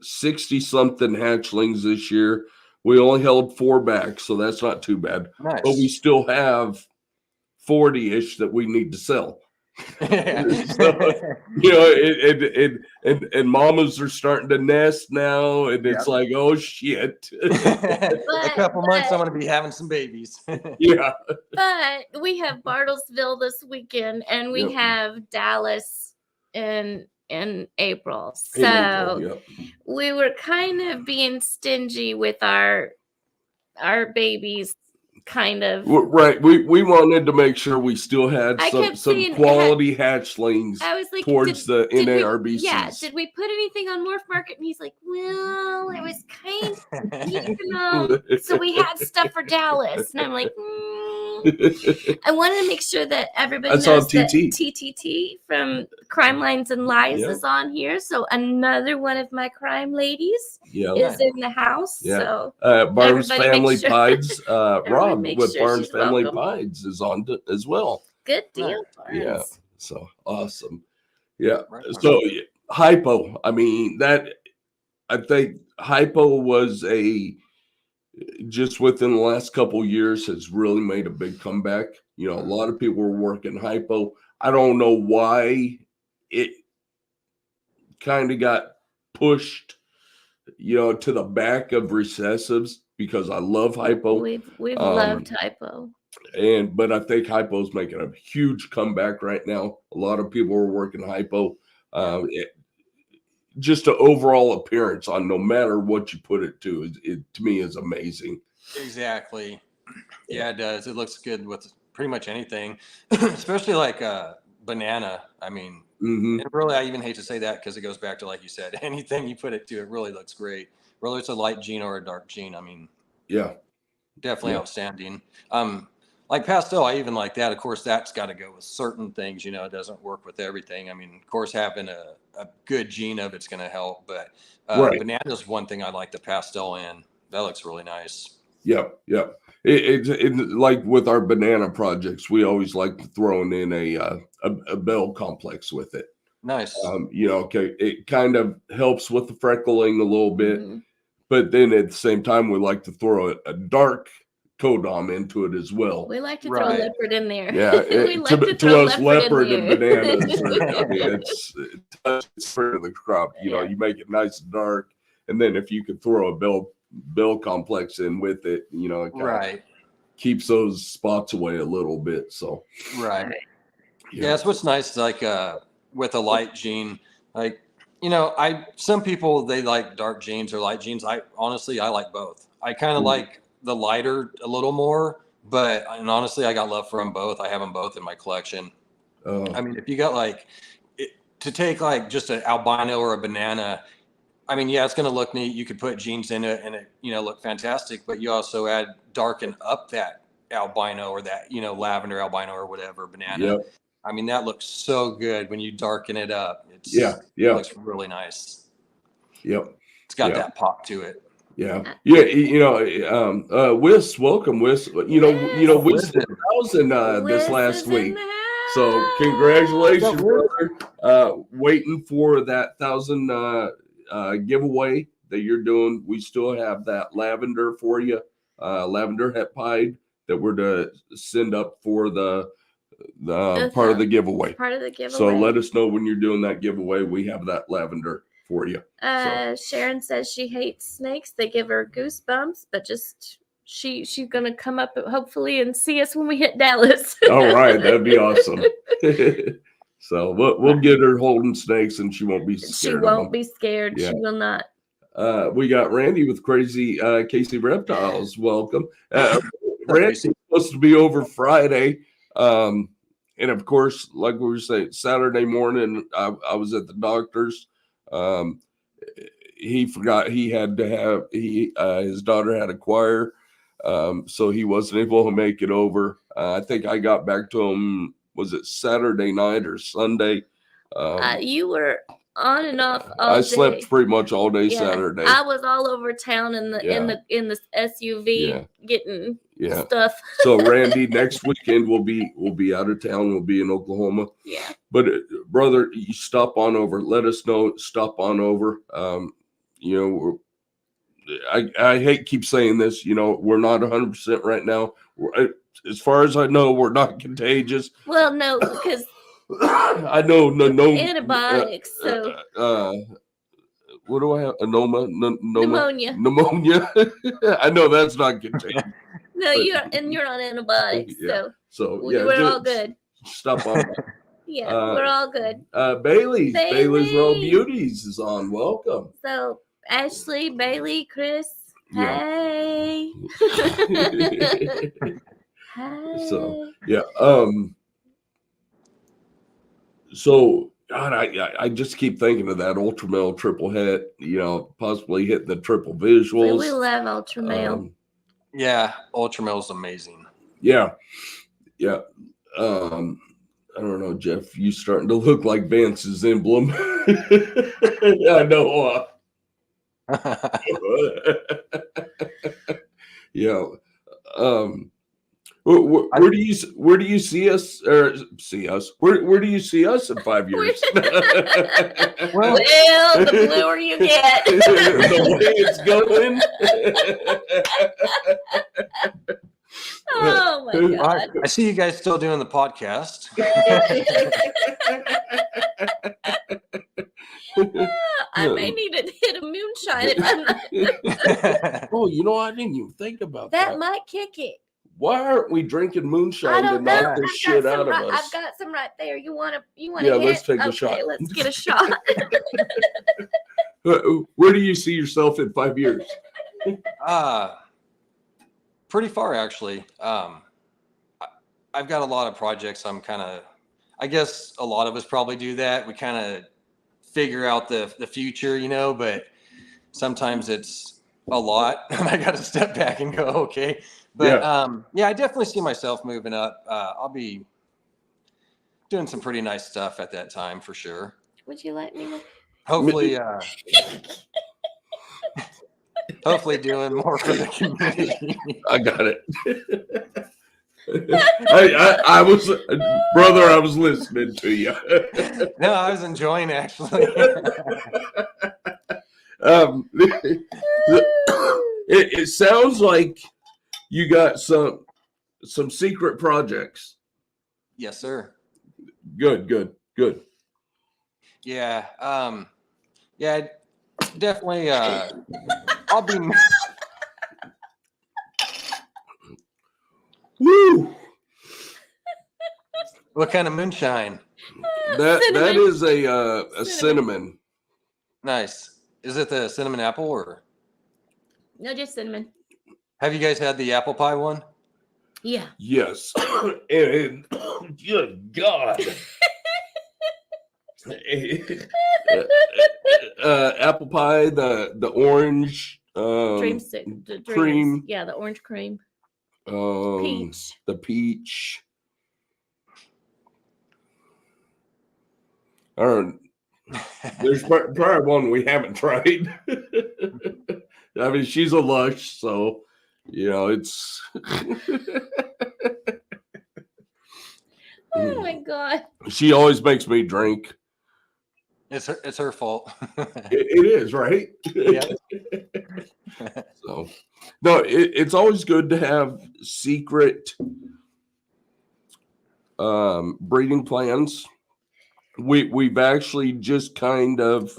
60 something hatchlings this year, we only held 4 back, so that's not too bad. Nice. But we still have 40-ish that we need to sell. So, and mamas are starting to nest now, and it's like, oh shit. A couple months, I'm going to be having some babies. Yeah. But we have Bartlesville this weekend, and we have Dallas in April. So we were kind of being stingy with our babies, kind of. Right. We wanted to make sure we still had some quality hatchlings towards the NARBCs. Yeah. Did we put anything on Morph Market? And he's like, well, it was kind of, so we had stuff for Dallas. And I'm like, I wanted to make sure that everybody knows that TTT from Crime Lines and Lies is on here. So another one of my crime ladies is in the house. Yeah. So Barnes Family Pides, Rob with Barnes Family Pides is on as well. Good deal, Barnes. Yeah. So awesome. Yeah. So hypo. I mean, I think hypo was just within the last couple of years has really made a big comeback. A lot of people were working hypo. I don't know why it kind of got pushed, to the back of recessives, because I love hypo. We've loved hypo. But I think hypo's making a huge comeback right now. A lot of people are working hypo. Just the overall appearance on no matter what you put it to, to me is amazing. Exactly. Yeah, it does. It looks good with pretty much anything, especially like banana. I mean, and really, I even hate to say that because it goes back to, like you said, anything you put it to, it really looks great. Whether it's a light gene or a dark gene, I mean, definitely outstanding. Like pastel, I even like that. Of course, that's got to go with certain things. It doesn't work with everything. I mean, of course, having a good gene of it's going to help. But banana is one thing I like the pastel in. That looks really nice. Yep. It like with our banana projects, we always like to throw in a bell complex with it. Nice. It kind of helps with the freckling a little bit, but then at the same time, we like to throw a dark codom into it as well. We like to throw leopard in there. Yeah, we like to throw us leopard and bananas. It's for the crop. You make it nice and dark, and then if you could throw a bell complex in with it, it keeps those spots away a little bit. So yeah, that's what's nice. Like with a light gene, like some people they like dark genes or light genes. I like both. I kind of like the lighter a little more, and honestly, I got love for them both. I have them both in my collection. I mean, if you got to take like just an albino or a banana, I mean, yeah, it's going to look neat. You could put jeans in it and it, look fantastic, but you also darken up that albino or that, lavender albino or whatever, banana. Yep. I mean, that looks so good when you darken it up. It looks really nice. Yep. It's got that pop to it. Yeah. Wiss, welcome, Wiss. Wiss did 1,000 this last week. So congratulations, brother. Waiting for that 1,000 giveaway that you're doing. We still have that lavender for you, lavender het pied that we're to send up for the part of the giveaway. Part of the giveaway. So let us know when you're doing that giveaway. We have that lavender for you. Sharon says she hates snakes. They give her goosebumps, but just she's gonna come up hopefully and see us when we hit Dallas. All right, that'd be awesome. So we'll get her holding snakes, and she won't be scared. She won't be scared. Yeah. She will not. We got Randy with Crazy Casey Reptiles. Welcome. Randy's supposed to be over Friday. And of course, like we were saying, Saturday morning, I was at the doctor's. He forgot he had to have his daughter had a choir, so he wasn't able to make it over. I think I got back to him. Was it Saturday night or Sunday? You were on and off all day. I slept pretty much all day Saturday. I was all over town in the SUV getting stuff. So Randy, next weekend we'll be out of town. We'll be in Oklahoma. Yeah. But brother, you stop on over. Let us know. Stop on over. I hate keep saying this. We're not 100% right now. As far as I know, we're not contagious. Well, no, because I know no antibiotics. What do I have? Pneumonia. Pneumonia. I know that's not contagious. No, you're on antibiotics. So we're all good. Stop on. We're all good. Bailey's Royal Beauties is on. Welcome. So Ashley, Bailey, Chris. Hey. Hey. So So God, I just keep thinking of that ultra male triple hit. Possibly hitting the triple visuals. We love ultra male. Ultra male is amazing. Yeah. I don't know, Jeff. You starting to look like Vance's emblem. I know. Where do you see us? Or see us? Where do you see us in 5 years? Well, the bluer you get, the way it's going. Oh my God! I see you guys still doing the podcast. I may need to hit a moonshine if I'm not. Oh, I didn't even think about that. That might kick it. Why aren't we drinking moonshine to knock this shit out of us? I've got some right there. You want to? Yeah, let's take a shot. Let's get a shot. Where do you see yourself in 5 years? Pretty far, actually. I've got a lot of projects. I guess a lot of us probably do that. We kind of figure out the future, but sometimes it's a lot and I got to step back and go, okay. But I definitely see myself moving up. I'll be doing some pretty nice stuff at that time for sure. Would you like me to? Hopefully, hopefully doing more for the community. I got it. I was, brother, I was listening to you. No, I was enjoying actually. It sounds like you got some secret projects. Yes, sir. Good. Yeah. Definitely. I'll be. Woo! What kind of moonshine? That is a cinnamon. Nice. Is it the cinnamon apple or? No, just cinnamon. Have you guys had the apple pie one? Yeah. Yes. And good God. Apple pie, the orange Dreamsick, the cream. Yeah, the orange cream. Peach. The peach. I don't. There's probably one we haven't tried. I mean, she's a lush, so it's. Oh my God! She always makes me drink. It's her fault. It is, right? Yeah. So, no, it's always good to have secret breeding plans. We've actually just kind of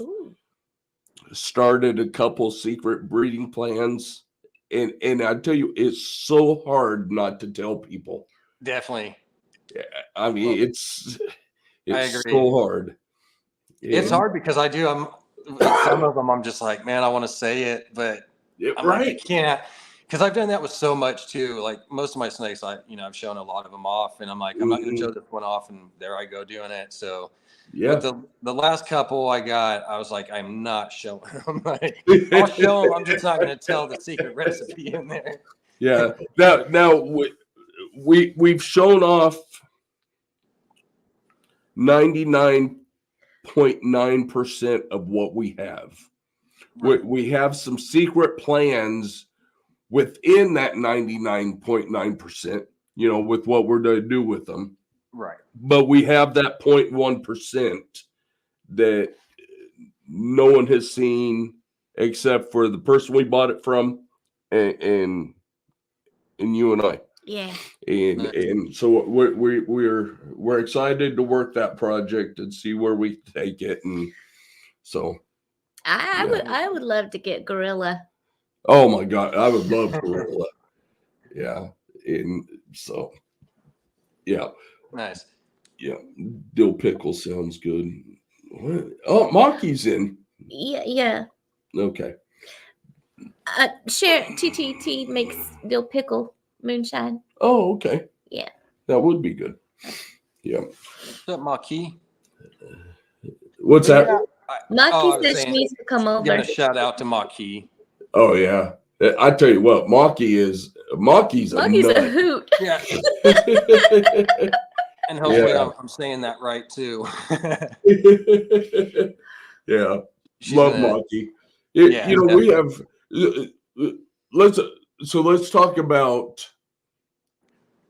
started a couple secret breeding plans, and I tell you, it's so hard not to tell people. Definitely. I mean, it's I agree. so hard. It's hard because some of them I'm just like, man, I want to say it, but I'm like, I can't, because I've done that with so much too. Like most of my snakes, I've shown a lot of them off, and I'm like, I'm not going to show this one off, and there I go doing it. So with the last couple I got, I was like, I'm not showing them. Like, I'll show them. I'm just not going to tell the secret recipe in there. Yeah. Now we've shown off 99.9% of what we have. Right. We have some secret plans within that 99.9%, with what we're going to do with them. Right. But we have that 0.1% that no one has seen except for the person we bought it from and you and I. Yeah. And so we're excited to work that project and see where we take it. And so I would love to get gorilla. Oh my God, I would love gorilla. Yeah. And so nice. Yeah. Dill pickle sounds good. What? Oh, Maki's in. Yeah. Okay. TTT makes dill pickle moonshine. Oh, okay. Yeah. That would be good. Yeah. What's up, Maki? What's that? Maki says she needs to come over. Got a shout out to Maki. Oh yeah. I tell you what, Maki's a hoot. Yeah. And hopefully I'm saying that right too. Yeah. Love Maki. We have let's talk about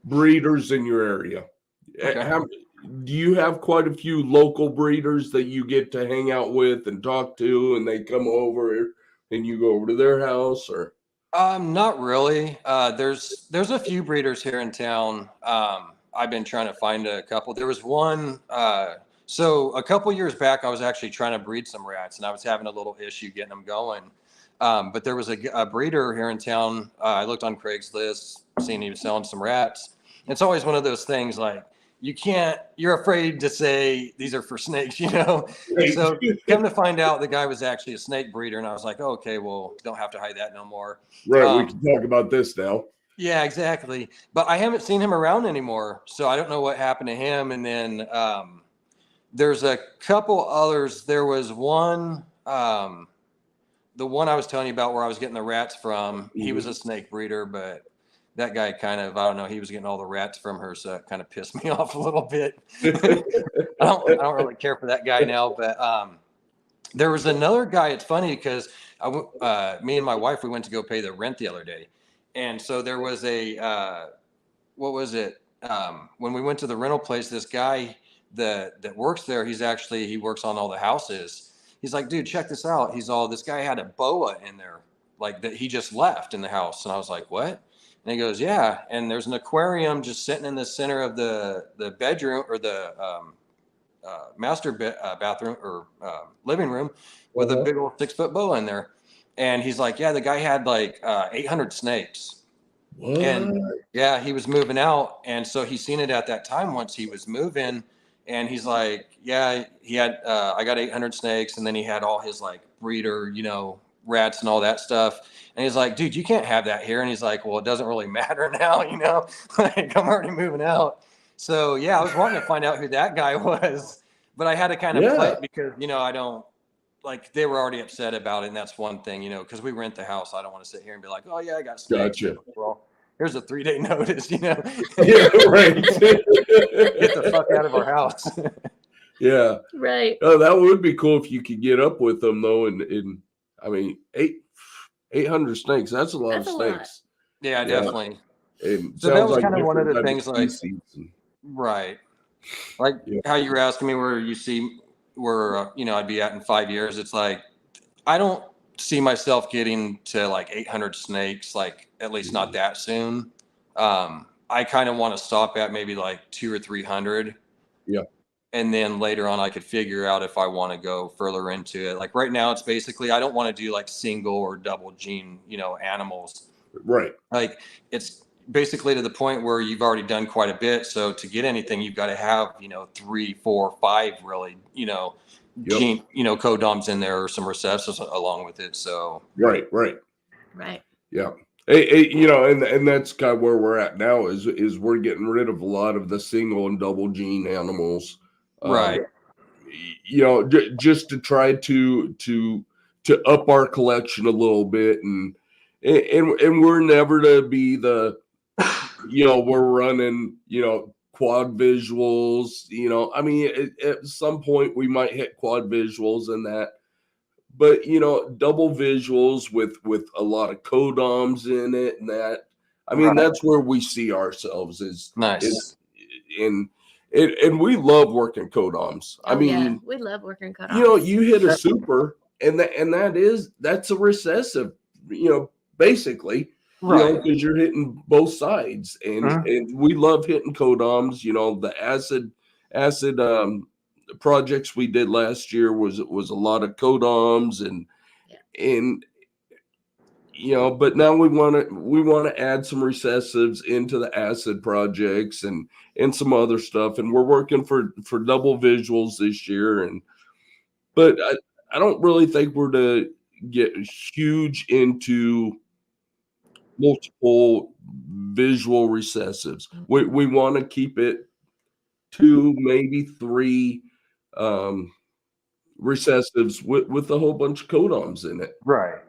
breeders in your area. Okay. Do you have quite a few local breeders that you get to hang out with and talk to, and they come over and you go over to their house, or? Not really. There's a few breeders here in town. I've been trying to find a couple. There was one. So a couple years back, I was actually trying to breed some rats, and I was having a little issue getting them going. But there was a breeder here in town. I looked on Craigslist, seeing he was selling some rats. It's always one of those things like, you're afraid to say these are for snakes, So come to find out, the guy was actually a snake breeder, and I was like, oh, okay, well, don't have to hide that no more. Right, we can talk about this now. Yeah, exactly. But I haven't seen him around anymore, so I don't know what happened to him. And then there's a couple others. There was one, the one I was telling you about where I was getting the rats from. He was a snake breeder, but that guy kind of, I don't know, he was getting all the rats from her, so it kind of pissed me off a little bit. I don't really care for that guy now, but there was another guy. It's funny because me and my wife, we went to go pay the rent the other day. And so there was what was it? When we went to the rental place, this guy that works there, he works on all the houses. He's like, dude, check this out. This guy had a boa in there, like that he just left in the house. And I was like, what? And he goes, yeah. And there's an aquarium just sitting in the center of the bedroom or the master bathroom or living room with a big old 6-foot boa in there. And he's like, yeah, the guy had like 800 snakes. What? And yeah, he was moving out. And so he seen it at that time once he was moving. And he's like, yeah, he had, I got 800 snakes. And then he had all his like breeder, rats and all that stuff. And he's like, dude, you can't have that here. And he's like, well, it doesn't really matter now, like I'm already moving out. So yeah, I was wanting to find out who that guy was, but I had to kind of play Yeah. it because, I don't like, they were already upset about it. And that's one thing, because we rent the house. I don't want to sit here and be like, oh yeah, I got snakes. Gotcha. Well, here's a 3-day notice, Yeah, right. Get the fuck out of our house. Yeah. Right. Oh, that would be cool if you could get up with them though. And I mean, 800 snakes. That's a lot That's of a lot. snakes. Yeah, definitely. And So that sounds was like kind of one of the different things, type like, species and- right. Like Yeah. how you were asking me where you see where, I'd be at in 5 years. It's like, I don't see myself getting to like 800 snakes, like at least not that soon. I kind of want to stop at maybe like 200 or 300. Yeah. And then later on, I could figure out if I want to go further into it. Like right now, it's basically, I don't want to do like single or double gene, animals. Right. Like it's basically to the point where you've already done quite a bit. So to get anything, you've got to have, 3, 4, 5 really, Yep. gene, codoms in there or some recessives along with it. So Right. Yeah. And that's kind of where we're at now is we're getting rid of a lot of the single and double gene animals. Right. Just to try to up our collection a little bit and we're never to be the, we're running, quad visuals, I mean, at some point we might hit quad visuals and that, but double visuals with a lot of codoms in it and that, I mean, Right. that's where we see ourselves is Nice. and we love working codoms. I mean, yeah, we love working cutoffs. you hit a super and that's a recessive, basically, Right. because you're hitting both sides and we love hitting codoms. The acid projects we did last year was a lot of codoms and but now we want to add some recessives into the acid projects and some other stuff, and we're working for double visuals this year, but I don't really think we're to get huge into multiple visual recessives. We want to keep it 2, maybe 3 recessives with a whole bunch of codoms in it. Right.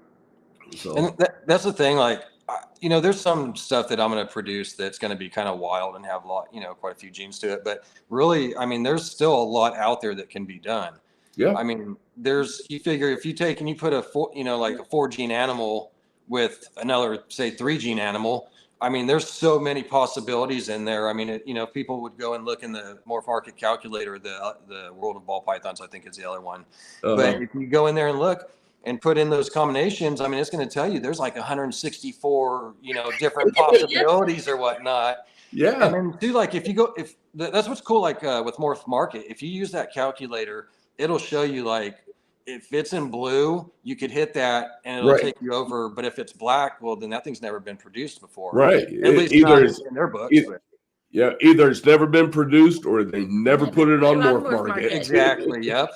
So And that's the thing, like, there's some stuff that I'm going to produce that's going to be kind of wild and have a lot, quite a few genes to it. But really, I mean, there's still a lot out there that can be done. yeah, I mean, you figure if you take and you put a 4 gene animal with another, say, 3 gene animal, I mean, there's so many possibilities in there. I mean, people would go and look in the Morph Market Calculator, the World of Ball Pythons, I think is the other one. But if you go in there and look and put in those combinations, I mean, it's going to tell you there's like 164, different possibilities or whatnot. yeah, And then too, like if that's what's cool, like with Morph Market, if you use that calculator, it'll show you like if it's in blue, you could hit that and it'll take you over. But if it's black, well, then that thing's never been produced before. right. At least Either not in their books. But. Yeah, either it's never been produced or they never put it on Morph Market. Exactly. Yep.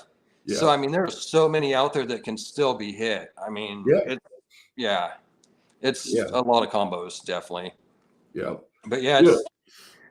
Yeah. So I mean, there's so many out there that can still be hit. I mean, it's a lot of combos, definitely. Yeah. But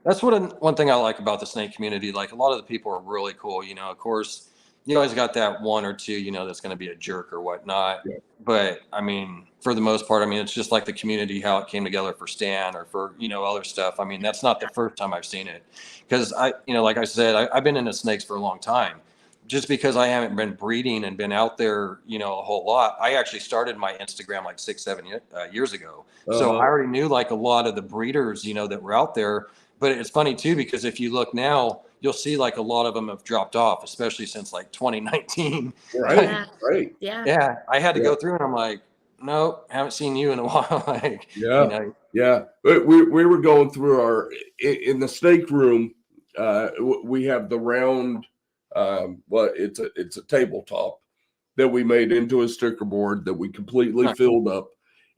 that's one thing I like about the snake community. Like a lot of the people are really cool. Of course, you always got that one or two, that's going to be a jerk or whatnot. Yeah. But I mean, for the most part, I mean, it's just like the community, how it came together for Stan or for, other stuff. I mean, that's not the first time I've seen it because like I said, I've been into snakes for a long time. Just because I haven't been breeding and been out there, a whole lot. I actually started my Instagram like 6-7 years ago. So I already knew like a lot of the breeders, that were out there. But it's funny too, because if you look now, you'll see like a lot of them have dropped off, especially since like 2019. Right. Right. Yeah. Yeah. I had to go through and I'm like, no, haven't seen you in a while. Like, yeah. We were going through in the snake room. We have the round, it's a tabletop that we made into a sticker board that we completely filled up.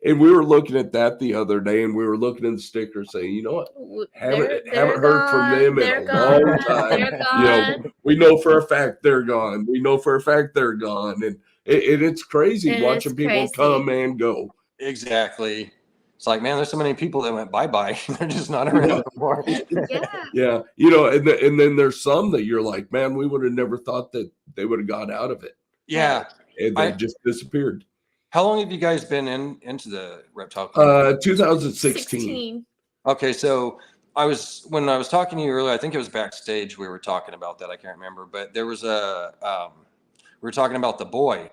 And we were looking at that the other day, and we were looking at the sticker saying, you know what? Haven't heard from them in a long time. We know for a fact they're gone. We know for a fact they're gone. And it's crazy watching people come and go. Exactly. it's like, man, there's so many people that went bye-bye. They're just not around anymore. Yeah. Yeah, you know, and then there's some that you're like, man, we would have never thought that they would have got out of it, Yeah. and they just disappeared. How long have you guys been into the reptile community? 2016. Okay, so when I was talking to you earlier, I think it was backstage we were talking about that. I can't remember, but there was we were talking about the boy.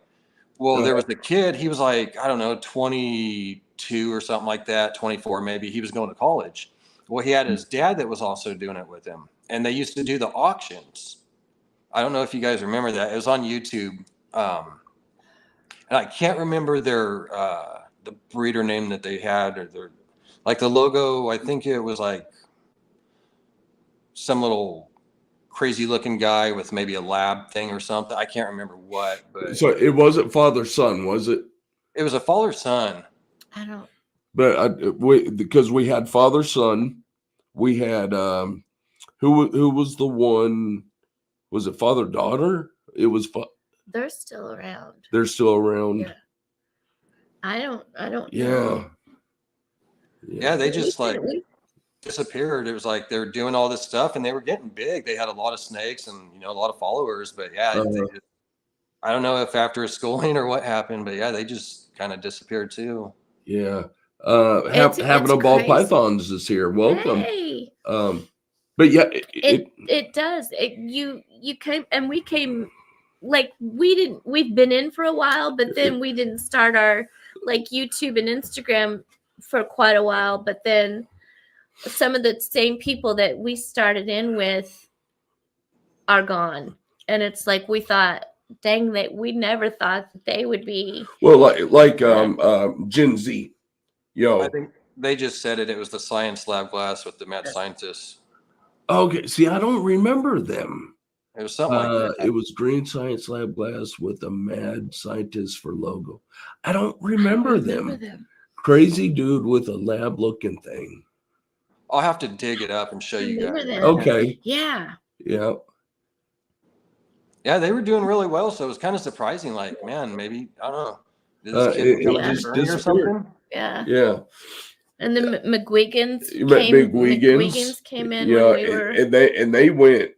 Well, there was the kid. He was like, I don't know, 22 or something like that, 24 maybe. He was going to college. Well, he had his dad that was also doing it with him, and they used to do the auctions. I don't know if you guys remember that. It was on YouTube, and I can't remember their the breeder name that they had, or their like the logo. I think it was like some little crazy looking guy with maybe a lab thing or something. I can't remember what, but So it wasn't father son, was it? it was a father son. I don't. But because we had father son, we had who was the one? Was it father daughter? It was. They're still around. They're still around. Yeah. I don't Yeah. know. Yeah, they just like disappeared. It was like they were doing all this stuff and they were getting big. They had a lot of snakes and a lot of followers. But yeah, I don't know if after schooling or what happened, but yeah, they just kind of disappeared too. Yeah. Having a ball crazy. pythons is here. Welcome. Hey. But yeah, it does. You came and we came like we've been in for a while, but then we didn't start our like YouTube and Instagram for quite a while. But then some of the same people that we started in with are gone. And it's like we thought, dang, that we never thought that they would be. Well, like Gen Z. I think they just said it was the science lab glass with the mad scientists. Okay, see, I don't remember them. It was something like that. It was green science lab glass with a mad scientist for logo. I don't remember them. Crazy dude with a lab looking thing. I'll have to dig it up and show you guys. Okay. Yeah. Yeah. Yeah, they were doing really well, so it was kind of surprising. Like, man, maybe I don't know. Did this kid become a just attorney or something? Yeah. Yeah. And the McGuigans came in yeah, when we were, and they went.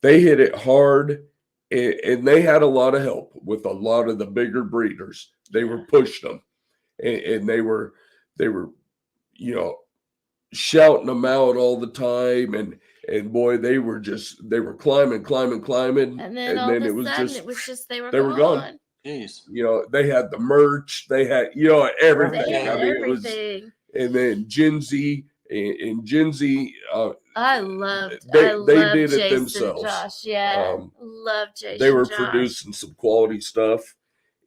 They hit it hard, and they had a lot of help with a lot of the bigger breeders. They were pushing them, and they were shouting them out all the time, and boy, they were climbing, and then all of a sudden it was just they were gone. Jeez. They had the merch, they had everything. They had It everything. was, and then Gen Z and Gen Z. I loved they did Jason it themselves. Josh, yeah, love Jason. They were Josh. producing some quality stuff,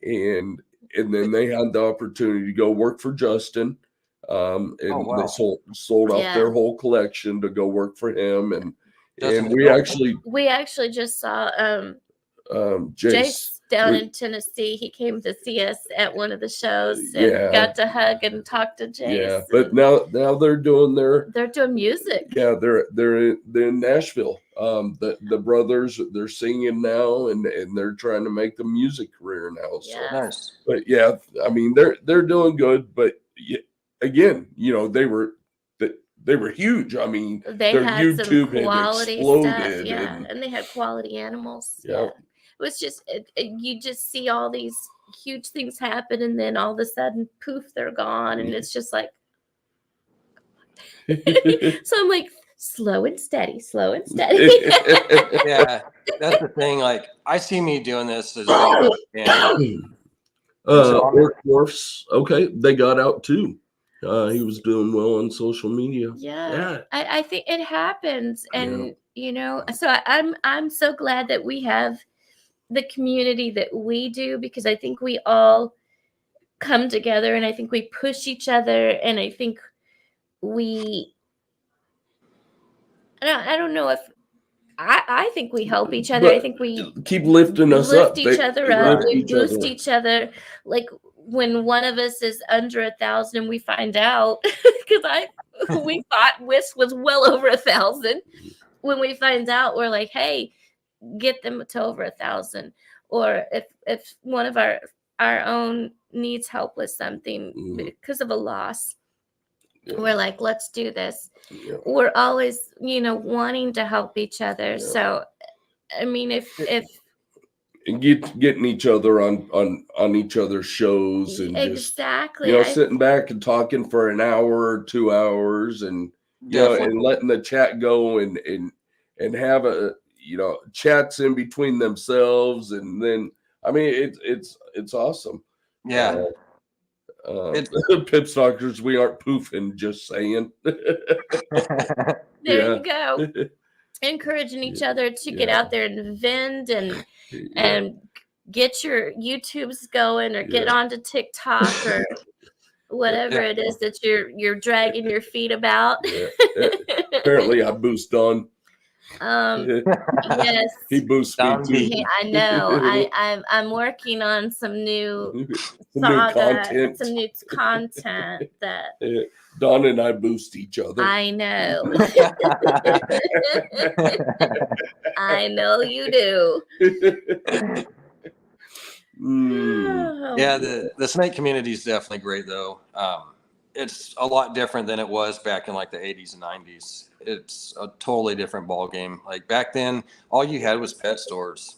and then they had the opportunity to go work for Justin. They sold off their whole collection to go work for him, and we actually just saw Jace down in Tennessee. He came to see us at one of the shows and got to hug and talk to Jace. Yeah, but now they're doing music. Yeah, they're in Nashville. The brothers, they're singing now, and they're trying to make the music career now. So nice. But yeah, I mean they're doing good, but again, they were huge. I mean, they their had YouTube some quality had exploded, stuff, yeah, and they had quality animals. Yeah. It was just you just see all these huge things happen, and then all of a sudden, poof, they're gone, and it's just like. So I'm like, slow and steady. Yeah, that's the thing. Like, I see me doing this as Morphs. Okay, they got out too. He was doing well on social media. Yeah. I think it happens, and so I'm so glad that we have the community that we do, because I think we all come together, and I think we push each other, and I think I don't know if I think we help each other. But I think we keep lifting us up. Lift each other up. We boost each other. Like when one of us is under 1,000, we find out, because we thought Wiss was well over 1,000. When we find out, we're like, hey, get them to over 1,000. Or if one of our our own needs help with something because of a loss, we're like, let's do this. We're always, wanting to help each other. So, I mean, if and getting each other on each other's shows and exactly, just sitting back and talking for an hour or 2 hours and and letting the chat go and have a chats in between themselves, and then I mean it's awesome. Yeah. Pip stalkers, we aren't poofing, just saying. There you go. Encouraging each other to get out there and vend and get your YouTubes going, or get onto TikTok or whatever it is that you're dragging your feet about. Apparently I boost Don. Yes, he boosts me too. I know. I'm working on some new content. Some new content that Don and I boost each other. I know. I know you do. Yeah, the snake community is definitely great though. It's a lot different than it was back in like the 80s and 90s. It's a totally different ball game. Like back then, all you had was pet stores.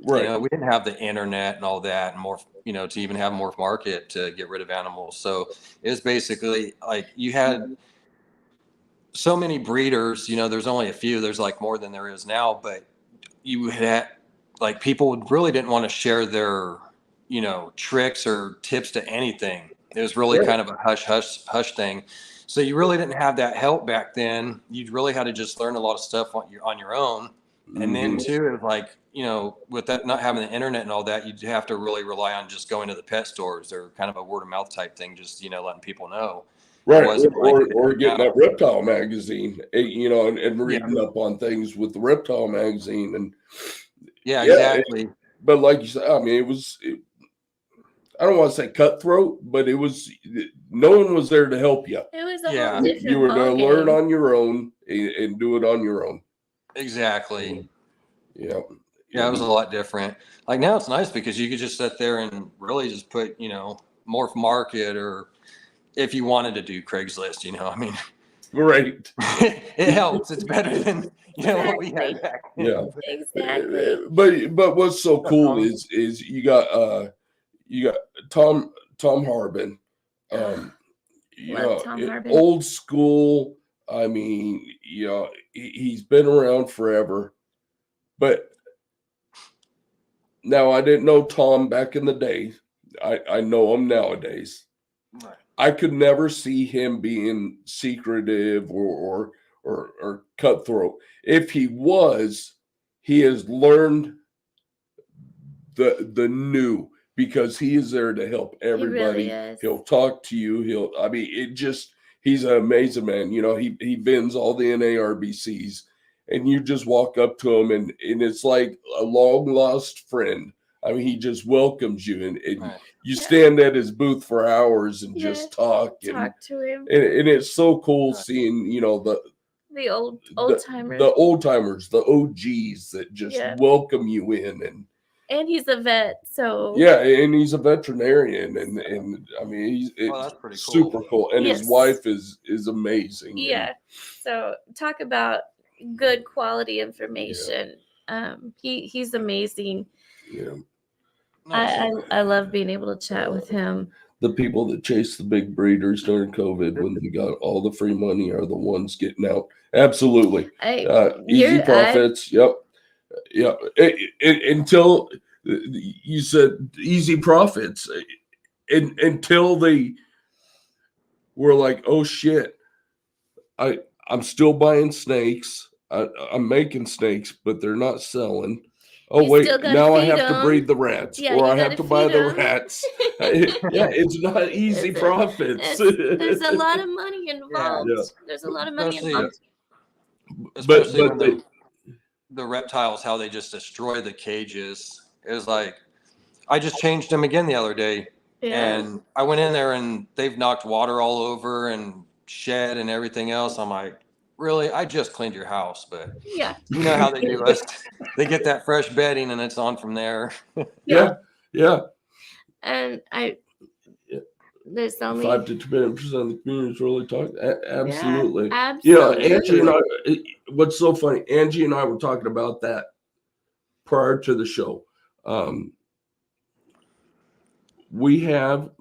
Right. We didn't have the internet and all that, and more, to even have Morph Market to get rid of animals. So it was basically like you had so many breeders. There's only a few. There's like more than there is now, but you had like people really didn't want to share their, tricks or tips to anything. It was really kind of a hush thing. So you really didn't have that help back then. You really had to just learn a lot of stuff on your own. And then too, it was like, with that not having the internet and all that, you'd have to really rely on just going to the pet stores or kind of a word of mouth type thing, just, letting people know. Right. Or getting that reptile magazine, and reading up on things with the reptile magazine. And exactly. But like you said, I mean, I don't want to say cutthroat, but no one was there to help you. It was a whole different You were to learn on your own and do it on your own. Exactly. Yeah. Yeah, it was a lot different. Like now it's nice because you could just sit there and really just put, Morph Market, or if you wanted to do Craigslist, I mean. Right. It helps. It's better than, what we had back then. Yeah. Exactly. But what's so cool is you got Tom Harbin, Tom Harbin. Old school. I mean, he's been around forever, but now I didn't know Tom back in the day. I know him nowadays. Right. I could never see him being secretive or cutthroat. If he was, he has learned the new, because he is there to help everybody. He really is. He'll talk to you. He's an amazing man. He bends all the NARBCs, and you just walk up to him and it's like a long lost friend. I mean, he just welcomes you, and you stand at his booth for hours and just talk to him. And it's so cool seeing, the old timers, the old timers, the OGs that just welcome you in. And he's a vet, so and he's a veterinarian, and I mean, that's pretty cool. Super cool, and his wife is amazing. Yeah, so talk about good quality information. He's amazing. Yeah, I love being able to chat with him. The people that chase the big breeders during COVID when they got all the free money are the ones getting out. Absolutely, easy profits. Yep. Yeah, until you said easy profits, until they were like, oh shit, I'm still buying snakes. I'm making snakes, but they're not selling. Oh wait, now I have to breed the rats, or I have to buy the rats. It's not easy profits. There's a lot of money involved. Yeah. There's a lot of money involved. Especially when the reptiles, how they just destroy the cages. It was like, I just changed them again the other day, and I went in there and they've knocked water all over and shed and everything else. I'm like, really? I just cleaned your house, but you know how they do us. They get that fresh bedding and it's on from there. Yeah. And Yeah. there's only 5 to 10% of the community is really talking. Absolutely. Yeah, You know, absolutely. Angie and I, what's so funny, Angie and I were talking about that prior to the show. We have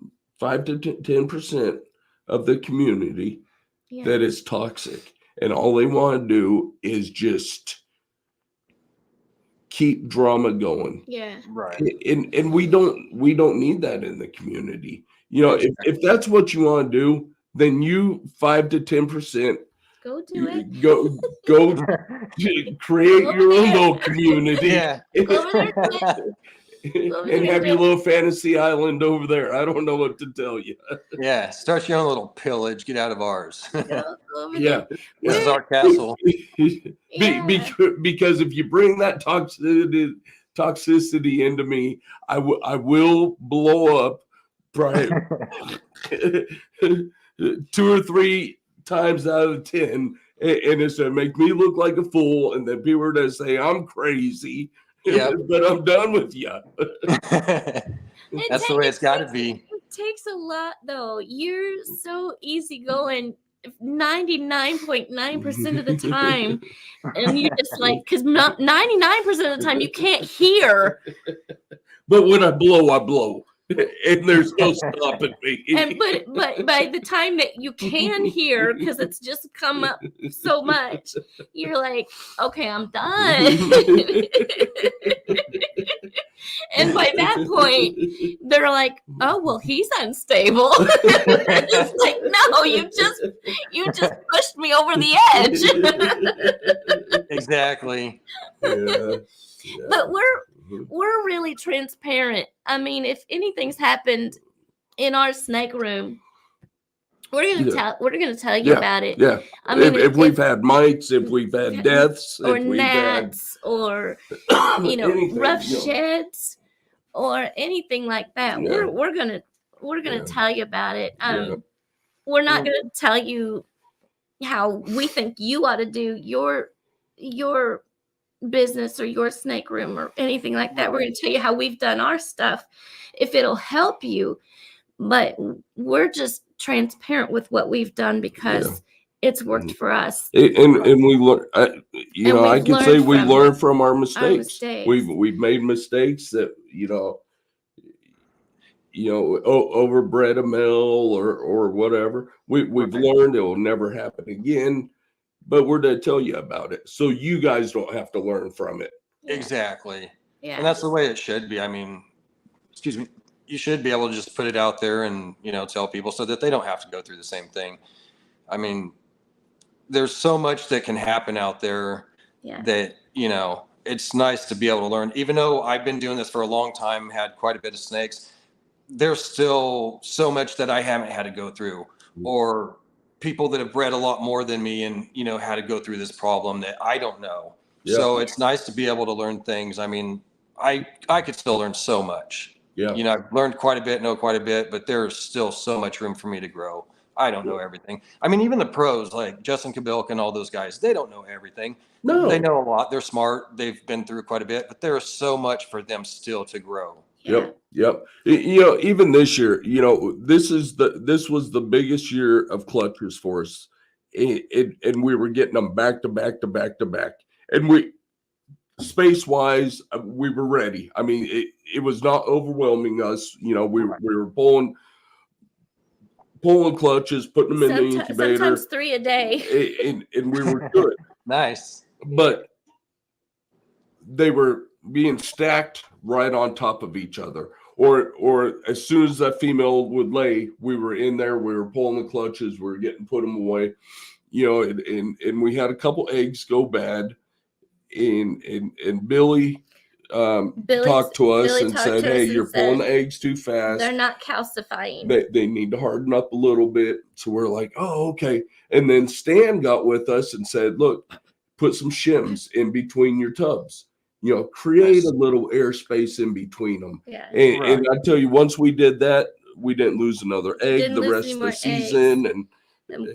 5 to 10% of the community Yeah. that is toxic, and all they want to do is just keep drama going. Yeah. Right. And we don't need that in the community. You know, if that's what you want to do, then you 5 to 10% Go do it. go create Go your own there. little community. Yeah. Go over there, Clint. over And there, have your Clint. little fantasy island over there. I don't know what to tell you. Yeah. Start your own little pillage. Get out of ours. Go over Yeah. there. This is We're- our castle. Yeah. Because if you bring that toxicity into me, I will blow up probably 2 or 3 times out of 10, and it's to make me look like a fool, and then people are going to say I'm crazy. Yep. But I'm done with you. That's the way it's got to be. It takes a lot, though. You're so easygoing 99.9% of the time. And you just like, because 99% of the time you can't hear. But when I blow. And there's no stopping me. And but by the time that you can hear, because it's just come up so much, you're like, okay, I'm done. And by that point, they're like, oh well, he's unstable. It's like, no, you just pushed me over the edge. Exactly. Yeah. But we're really transparent. I mean, if anything's happened in our snake room, we're gonna tell you about it. Yeah. I mean, if we've had mites, if we've had deaths, or if we've gnats, or anything, rough sheds, or anything like that, Yeah. we're gonna tell you about it. We're not gonna tell you how we think you ought to do your business or your snake room or anything like that. We're going to tell you how we've done our stuff if it'll help you, but we're just transparent with what we've done because it's worked for us. And we learn. I can say we learn from our mistakes. We've made mistakes that overbred a male or whatever. We've learned it will never happen again. But we're going to tell you about it, so you guys don't have to learn from it. Exactly. Yeah. And that's the way it should be. I mean, excuse me, you should be able to just put it out there and, tell people so that they don't have to go through the same thing. I mean, there's so much that can happen out there that, it's nice to be able to learn. Even though I've been doing this for a long time, had quite a bit of snakes, there's still so much that I haven't had to go through, or people that have bred a lot more than me and, how to go through this problem that I don't know. Yeah. So it's nice to be able to learn things. I mean, I could still learn so much. Yeah. I've learned quite a bit, know quite a bit, but there's still so much room for me to grow. I don't know everything. I mean, even the pros like Justin Kabilk and all those guys, they don't know everything. No. They know a lot. They're smart. They've been through quite a bit, but there is so much for them still to grow. Yep. Even this year, this was the biggest year of clutches for us, and we were getting them back to back to back to back, and we space wise we were ready. I mean, it was not overwhelming us. We were pulling clutches, putting them in the incubator. Sometimes 3 a day, and we were good. Nice, but they were being stacked right on top of each other, or as soon as that female would lay, we were in there, we were pulling the clutches, we were put them away, and we had a couple eggs go bad, and Billy talked to us and said, hey, you're pulling the eggs too fast, they're not calcifying, they need to harden up a little bit. So we're like, oh, okay. And then Stan got with us and said, look, put some shims in between your tubs. Create a little airspace in between them. Yeah. And I tell you, once we did that, we didn't lose another egg the rest of the season. And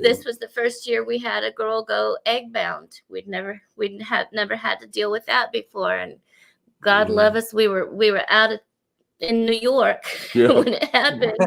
this was the first year we had a girl go egg bound. We'd never had to deal with that before. And God love us, we were out of in New York Yeah. when it happened,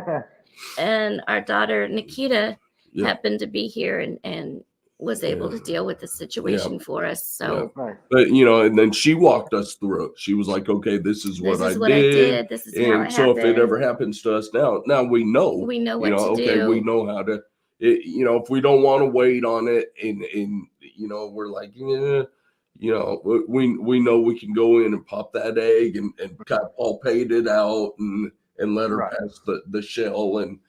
and our daughter Nikita Yeah. happened to be here and was able to deal with the situation for us. So, Nice. But and then she walked us through it. She was like, "Okay, this is what this is I what I did." did. This is how And it so if it happened. ever happens to us now we know. We know what to okay, do. we know how to. If we don't want to wait on it, and we're like, yeah, we know we can go in and pop that egg and kind of palpate it out and let her pass the shell and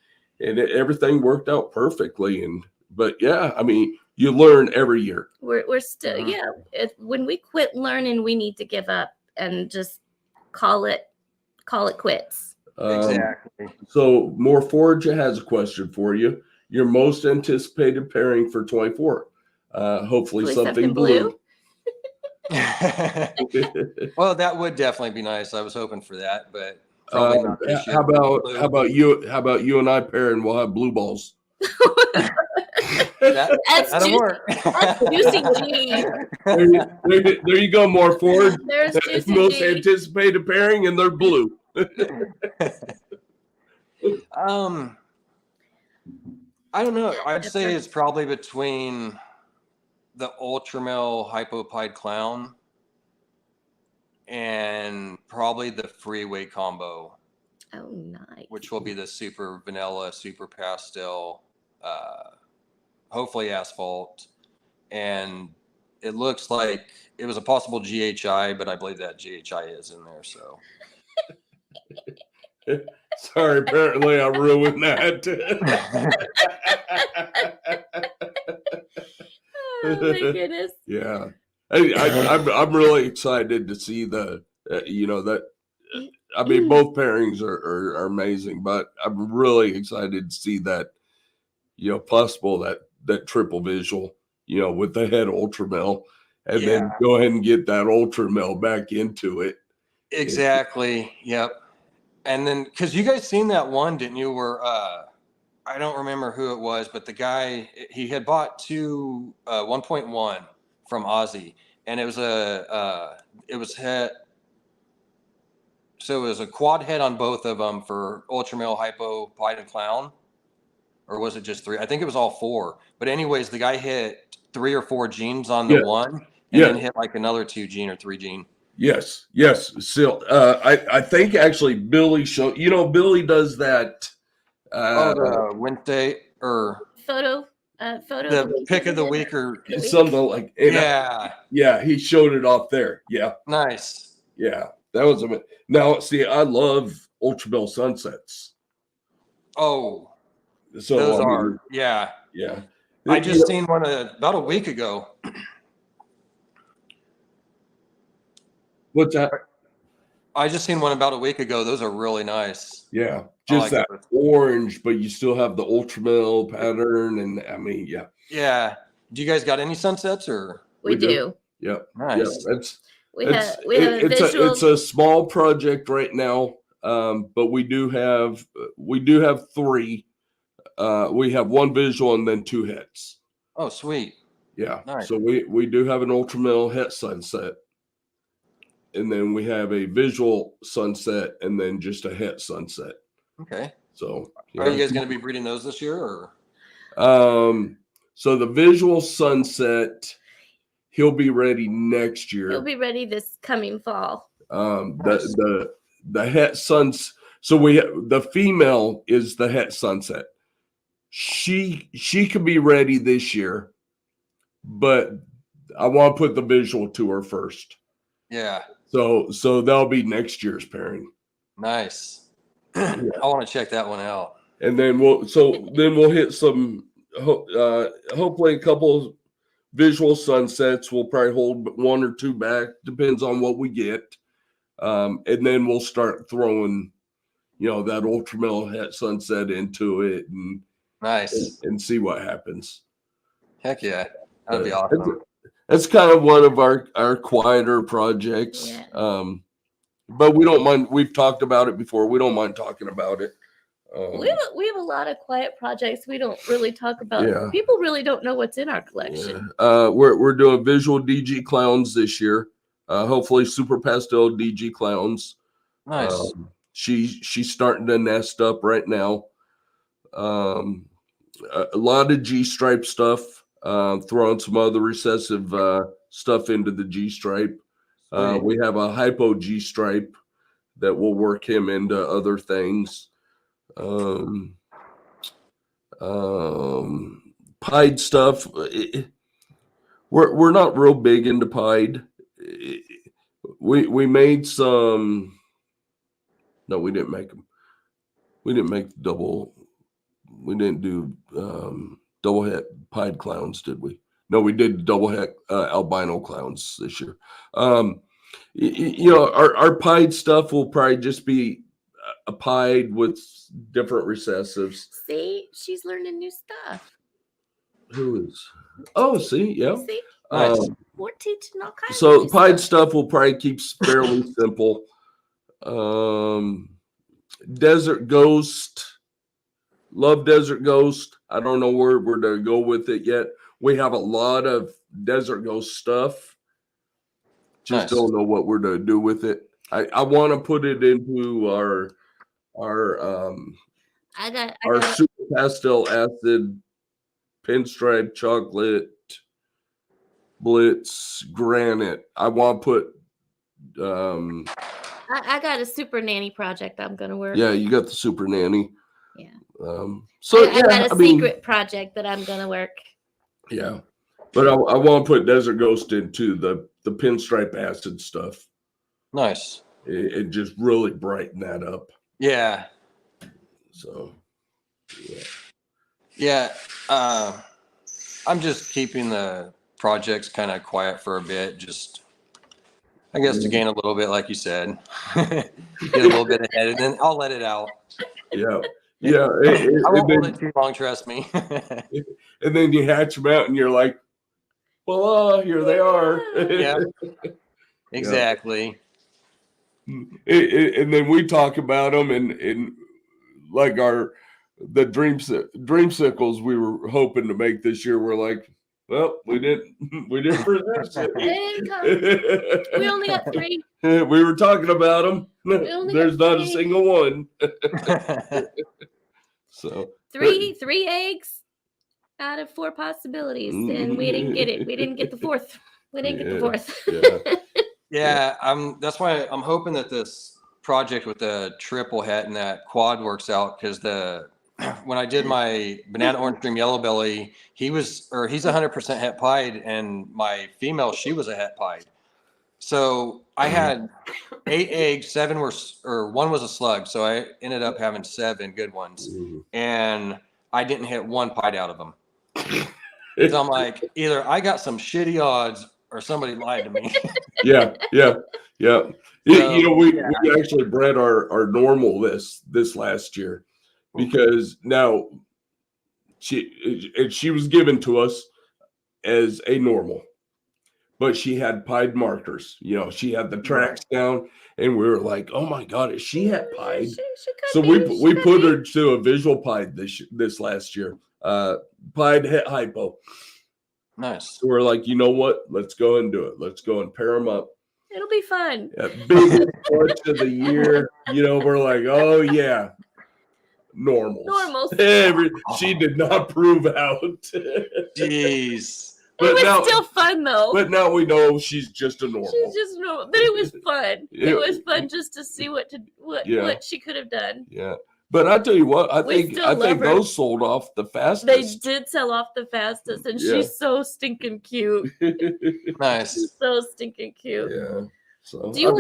everything worked out perfectly. But yeah, I mean, you learn every year. We're still when we quit learning, we need to give up and just call it quits. Exactly. So Morphs has a question for you. Your most anticipated pairing for 24. Hopefully something blue. Well, that would definitely be nice. I was hoping for that, but probably not this year. How about you and I pair and we'll have blue balls? That'll work. That's juicy G. There you go, Morphs. There's juicy most G. anticipated pairing, and they're blue. I don't know. I'd say it's probably between the ultramale hypopide clown and probably the freeway combo. Oh, nice. Which will be the super vanilla, super pastel, hopefully asphalt. And it looks like it was a possible GHI, but I believe that GHI is in there. So sorry, apparently I ruined that. Oh my goodness. Yeah. I'm really excited to see the that. I mean, both pairings are amazing, but I'm really excited to see that, possible that triple visual, with the head ultramel, and then go ahead and get that ultramel back into it. Exactly. Yep. And then, because you guys seen that one, didn't you? Where I don't remember who it was, but the guy, he had bought two 1.1 from Aussie, and it was head. So it was a quad head on both of them for ultramale, hypo, pied, and clown. Or was it just 3? I think it was all 4. But anyways, the guy hit 3 or 4 genes on the one, and then hit like another 2 gene or 3 gene. Yes. Still, I think actually Billy showed. Billy does that. The Wednesday or photo. The pick of the week or something like. Yeah. He showed it off there. Yeah. Nice. Yeah, that was a. Now, see, I love ultramel sunsets. Oh. So those are. Yeah. I just seen one about a week ago. What's that? I just seen one about a week ago. Those are really nice. Yeah, just that orange, but you still have the ultramel pattern, and I mean, yeah. Yeah. Do you guys got any sunsets or? We do. Yep. Nice. Yeah, it's a small project right now, but we do have 3. We have 1 visual and then 2 hits. Oh, sweet. Yeah. Nice. So we do have an ultramel het sunset. And then we have a visual sunset and then just a het sunset. Okay. So are you guys going to be breeding those this year or? So the visual sunset, he'll be ready next year. He'll be ready this coming fall. The het suns. So the female is the het sunset. She could be ready this year, but I want to put the visual to her first. Yeah. So that'll be next year's pairing. Nice. I want to check that one out. And then we'll hit some hopefully a couple of visual sunsets. We'll probably hold 1 or 2 back, depends on what we get. And then we'll start throwing, that ultramel het sunset into it and nice and see what happens. Heck yeah. That'd be awesome. That's kind of one of our quieter projects. Yeah. But we don't mind. We've talked about it before. We don't mind talking about it. We have a lot of quiet projects we don't really talk about. Yeah. People really don't know what's in our collection. Yeah. We're doing visual DG clowns this year. Hopefully super pastel DG clowns. Nice. She's starting to nest up right now. A lot of G-stripe stuff. Throwing some other recessive stuff into the G-stripe. We have a hypo G-stripe that will work him into other things. Pied stuff. We're not real big into pied. We made some. No, we didn't make them. We didn't make double. We didn't do double head pied clowns, did we? No, we did double head albino clowns this year. You know, our pied stuff will probably just be a pied with different recessives. See, she's learning new stuff. Who is? Oh, see, yeah. See, Nice. we're teaching all kinds. So of new pied stuff will probably keep fairly simple. Desert Ghost, love Desert Ghost. I don't know where we're to go with it yet. We have a lot of Desert Ghost stuff. Just Nice. don't know what we're to do with it. I want to put it into our I got super pastel acid pinstripe chocolate blitz granite. I want to put I got a super nanny project I'm gonna work. yeah, you got the super nanny. Yeah. So I got a I mean, secret project that I'm gonna work. yeah, but I want to put Desert Ghost into the pinstripe acid stuff. Nice. It just really brighten that up. Yeah. So Yeah. I'm just keeping the projects kind of quiet for a bit. Just, I guess, to gain a little bit, like you said, get a little bit ahead, and then I'll let it out. yeah. I won't hold it too long, trust me. And then you hatch them out, and you're like, "Well, here they are." Yeah. Exactly. And then we talk about them, and like the dreamsicles we were hoping to make this year. We're like, well, we didn't produce They didn't come. We it. only got 3. We were talking about them. only There's got not a 3. single one. So 3 eggs out of 4 possibilities, and we didn't get it. We didn't get the 4th. We didn't get the 4th. Yeah, that's why I'm hoping that this project with the triple het and that quad works out, because when I did my banana orange dream yellow belly, he's 100% het pied, and my female, she was a het pied. So I had 8 eggs, 1 was a slug. So I ended up having 7 good ones, and I didn't hit 1 pied out of them. So I'm like, either I got some shitty odds or somebody lied to me. Yeah. So, You know, we actually bred our normal this last year, because now she was given to us as a normal, but she had pied markers. You know, she had the tracks down, and we were like, "Oh my God, is she het pied?" So we put her to a visual pied this last year. Pied het hypo. nice. So we're like, you know what? Let's go and do it. Let's go and pair them up. It'll be fun. Big clutch of the year. You know, we're like, oh yeah, normals. She did not prove out. Jeez. But it was still fun though. But now we know she's just a normal. She's just normal. But it was fun. It was fun just to see what she could have done. Yeah. But I tell you what, I think her. those sold off the fastest. They did sell off the fastest, and she's so stinking cute. Nice. She's so stinking cute. Yeah. So do you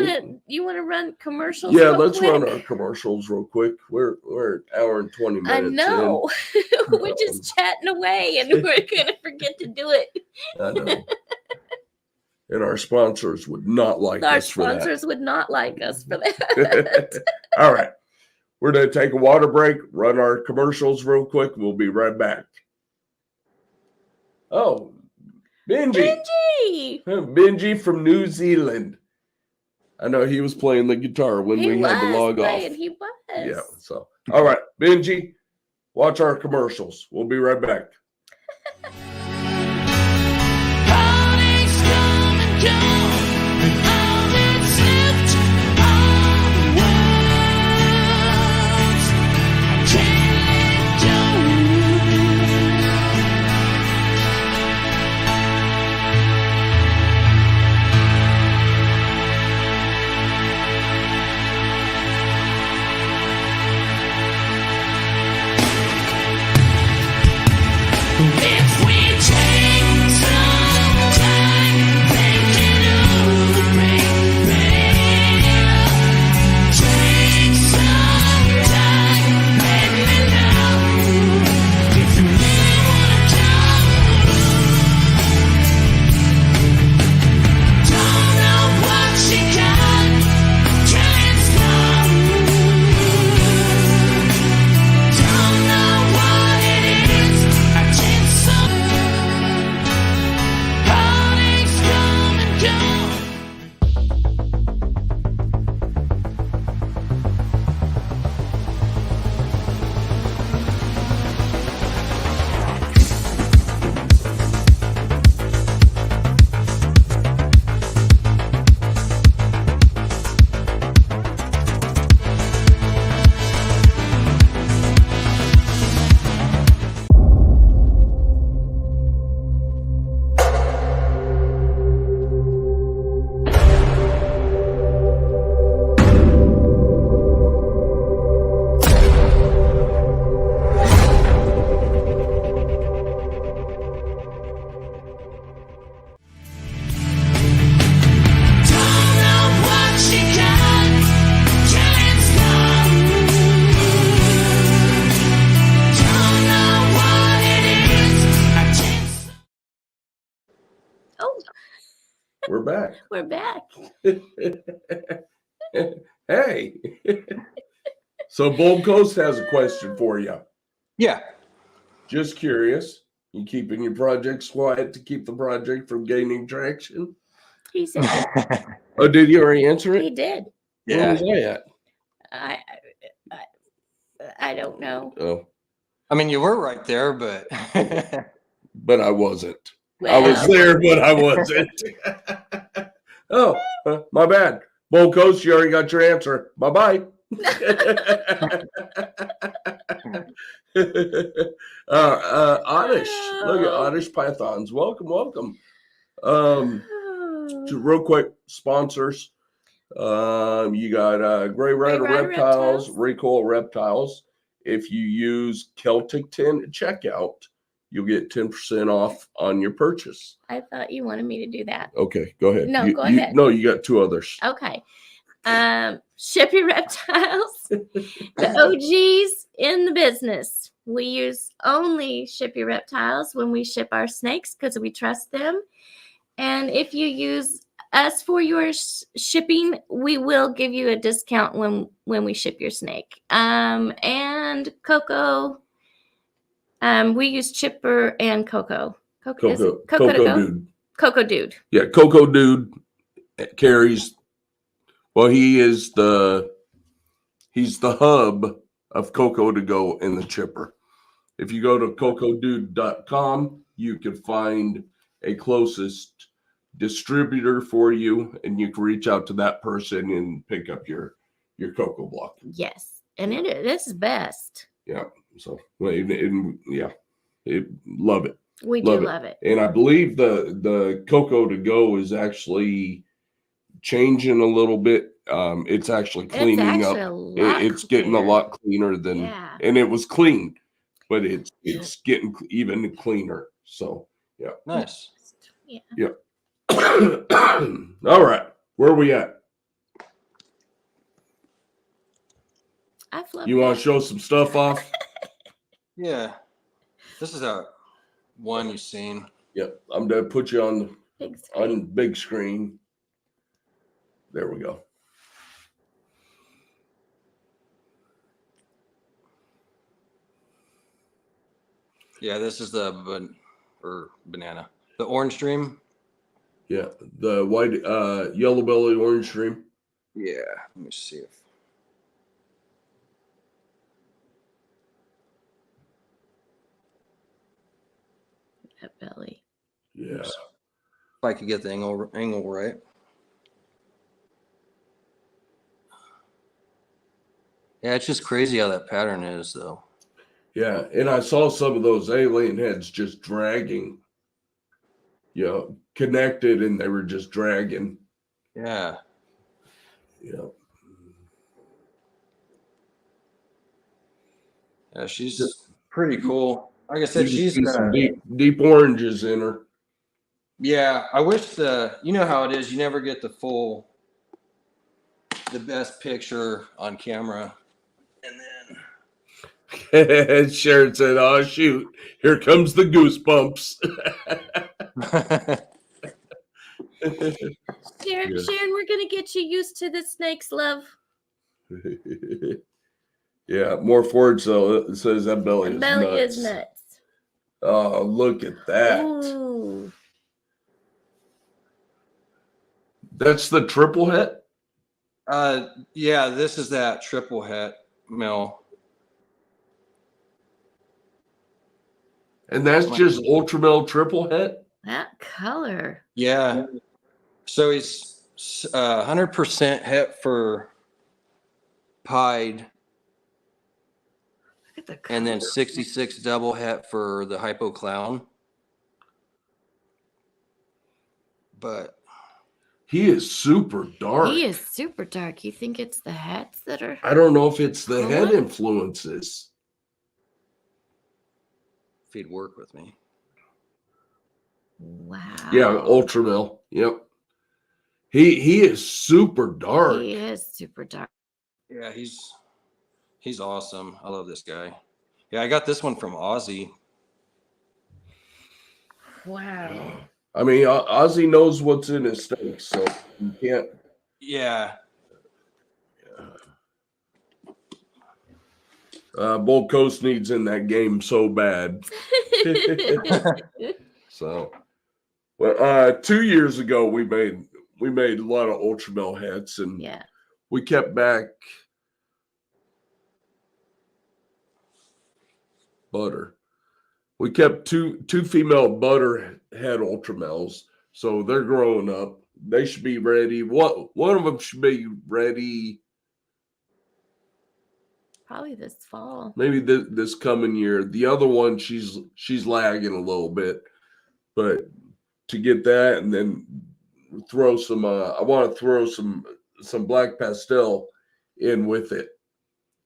want to run commercials? Yeah, let's run our commercials real quick. We're an hour and 20 minutes. I know. We're just chatting away, and we're gonna forget to do it. I know. And our sponsors would not like us for that. Our sponsors would not like us for that. All right. We're going to take a water break, run our commercials real quick. We'll be right back. Oh, Benji. Benji from New Zealand. I know he was playing the guitar when we had to log off. He was. Yeah. So, all right, Benji, watch our commercials. We'll be right back. We're back. We're back. Hey. So Bold Coast has a question for you. Yeah. Just curious. You keeping your projects quiet to keep the project from gaining traction? He said Oh, did you already answer he it? did. Where was I at? I don't know. Oh, I mean, you were right there, but but I wasn't. Well, I was there, but I wasn't. Oh, my bad. Bold Coast, you already got your answer. Bye-bye. Oddish. Look at Oddish Pythons. Welcome, welcome. Real quick, sponsors. You got Gray Rider Reptiles, Recoil Reptiles. If you use Celtic 10 at checkout, you'll get 10% off on your purchase. I thought you wanted me to do that. Okay, go ahead. No, go ahead. No, you got two others. Okay. Ship Your Reptiles, the OGs in the business. We use only Ship Your Reptiles when we ship our snakes because we trust them. And if you use us for your shipping, we will give you a discount when we ship your snake. And Coco, we use Chipper and Coco. Coco Dude. Coco Dude. Yeah, Coco Dude carries. Well, he's the hub of Coco to go in the chipper. If you go to cocodude.com, you can find a closest distributor for you, and you can reach out to that person and pick up your Coco block. Yes, and this is best. Yeah. So, love it. We do love it. And I believe the Coco to go is actually changing a little bit. It's actually cleaning up. It's getting a lot cleaner than, and it was clean, but it's getting even cleaner. So, yeah. Nice. Yeah. Yep. All right. Where are we at? You want to show some stuff off? Yeah. This is a one you've seen. Yep. I'm going to put you on big screen. There we go. Yeah, this is the banana. The orange stream. Yeah, the white, yellow belly orange stream. Yeah, let me see if. That belly. Yeah. If I could get the angle right. Yeah, it's just crazy how that pattern is, though. Yeah, and I saw some of those alien heads just dragging. Connected, and they were just dragging. Yeah. Yeah. Yeah, she's pretty cool. Like I said, she's got some deep oranges in her. Yeah, I wish you know how it is. You never get the best picture on camera. And then Sharon said, "Oh shoot, here comes the goosebumps." Sharon, we're gonna get you used to the snakes, love. Yeah, more forward. So it says that belly is nuts. Oh, look at that. Ooh. That's the triple het? Yeah, this is that triple het male. And that's just ultra male triple het? That color. Yeah. So he's 100% het for pied. Look at the color. And then 66 double het for the hypo clown. But he is super dark. He is super dark. You think it's the hats that are? I don't know if it's the head influences. If he'd work with me. Wow. Yeah, ultra male. Yep. He is super dark. He is super dark. Yeah, he's awesome. I love this guy. Yeah, I got this one from Aussie. Wow. I mean, Ozzy knows what's in his steak, so you can't. Yeah. Bold Coast needs in that game so bad. So, well, 2 years ago we made a lot of ultramel hets, and Yeah. we kept back butter. We kept two female butter head ultramels, so they're growing up. They should be ready. One of them should be ready Probably this fall. maybe this coming year. The other one, she's lagging a little bit, but to get that and then throw some, I want to throw some black pastel in with it.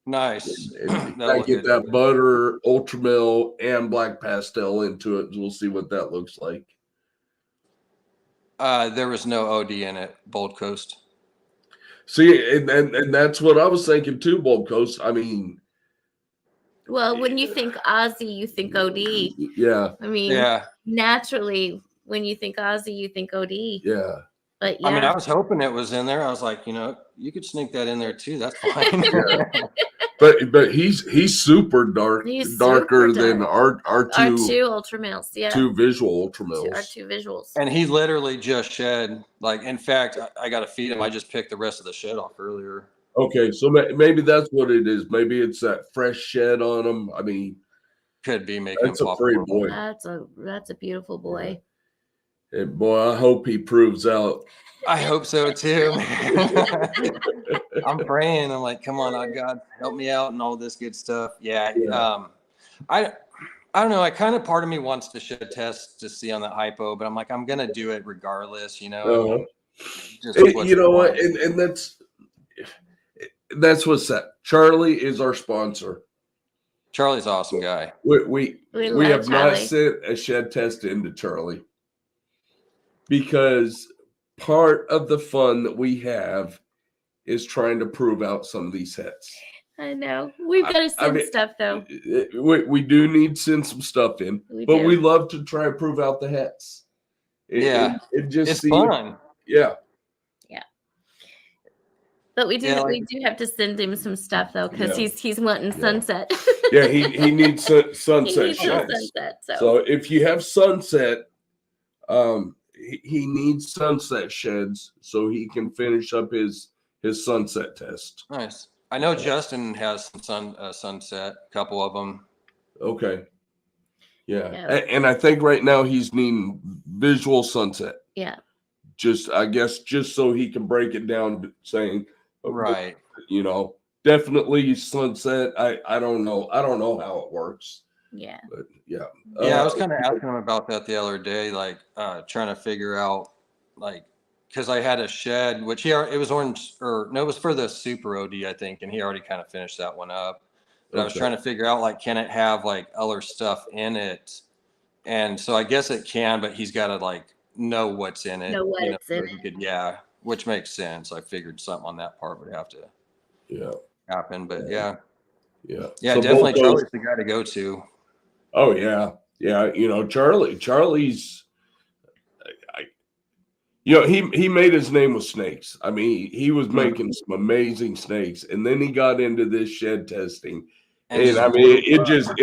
Nice. And I get that butter, ultramel, and black pastel into it. We'll see what that looks like. There was no OD in it, Bold Coast. See, and that's what I was thinking too, Bold Coast. I mean, well, when you think Ozzy, you think OD. Yeah. I mean, naturally, when you think Ozzy, you think OD. Yeah. But yeah. I mean, I was hoping it was in there. I was like, you could sneak that in there too. That's fine. Yeah. But he's super dark, darker than our two ultramels. Yeah. Two visual ultramels. Our two visuals. And he literally just shed. Like, in fact, I got to feed him. I just picked the rest of the shed off earlier. Okay, so maybe that's what it is. Maybe it's that fresh shed on him. I mean, could be making that's a pretty boy. That's a beautiful boy. Yeah. And boy, I hope he proves out. I hope so too. I'm praying. I'm like, come on, God, help me out and all this good stuff. Yeah. I don't know. Part of me wants to shed test to see on the hypo, but I'm like, I'm gonna do it regardless. You know. You know what? And that's what's that. Charlie is our sponsor. Charlie's an awesome guy. We have not sent a shed test into Charlie because part of the fun that we have is trying to prove out some of these hets. I know. We've got to send stuff though. We do need to send some stuff in, but we love to try and prove out the hets. It's fun. Yeah. But we do have to send him some stuff though, because he's wanting sunset. Yeah, he needs sunset sheds. So if you have sunset, he needs sunset sheds so he can finish up his sunset test. Nice. I know Justin has some sunset, a couple of them. Okay. Yeah. And I think right now he's needing visual sunset. Yeah. Just so he can break it down, saying, right, definitely sunset. I don't know how it works. Yeah. But yeah. I was kind of asking him about that the other day, like trying to figure out, like, because I had a shed, which it was orange, it was for the Super OD, I think, and he already kind of finished that one up. But I was trying to figure out, like, can it have like other stuff in it? And so I guess it can, but he's got to like know what's in it. Which makes sense. I figured something on that part would have to happen, but yeah, so definitely Charlie's the guy to go to. Oh yeah, Charlie's. He made his name with snakes. I mean, he was making some amazing snakes, and then he got into this shed testing, and I mean, it just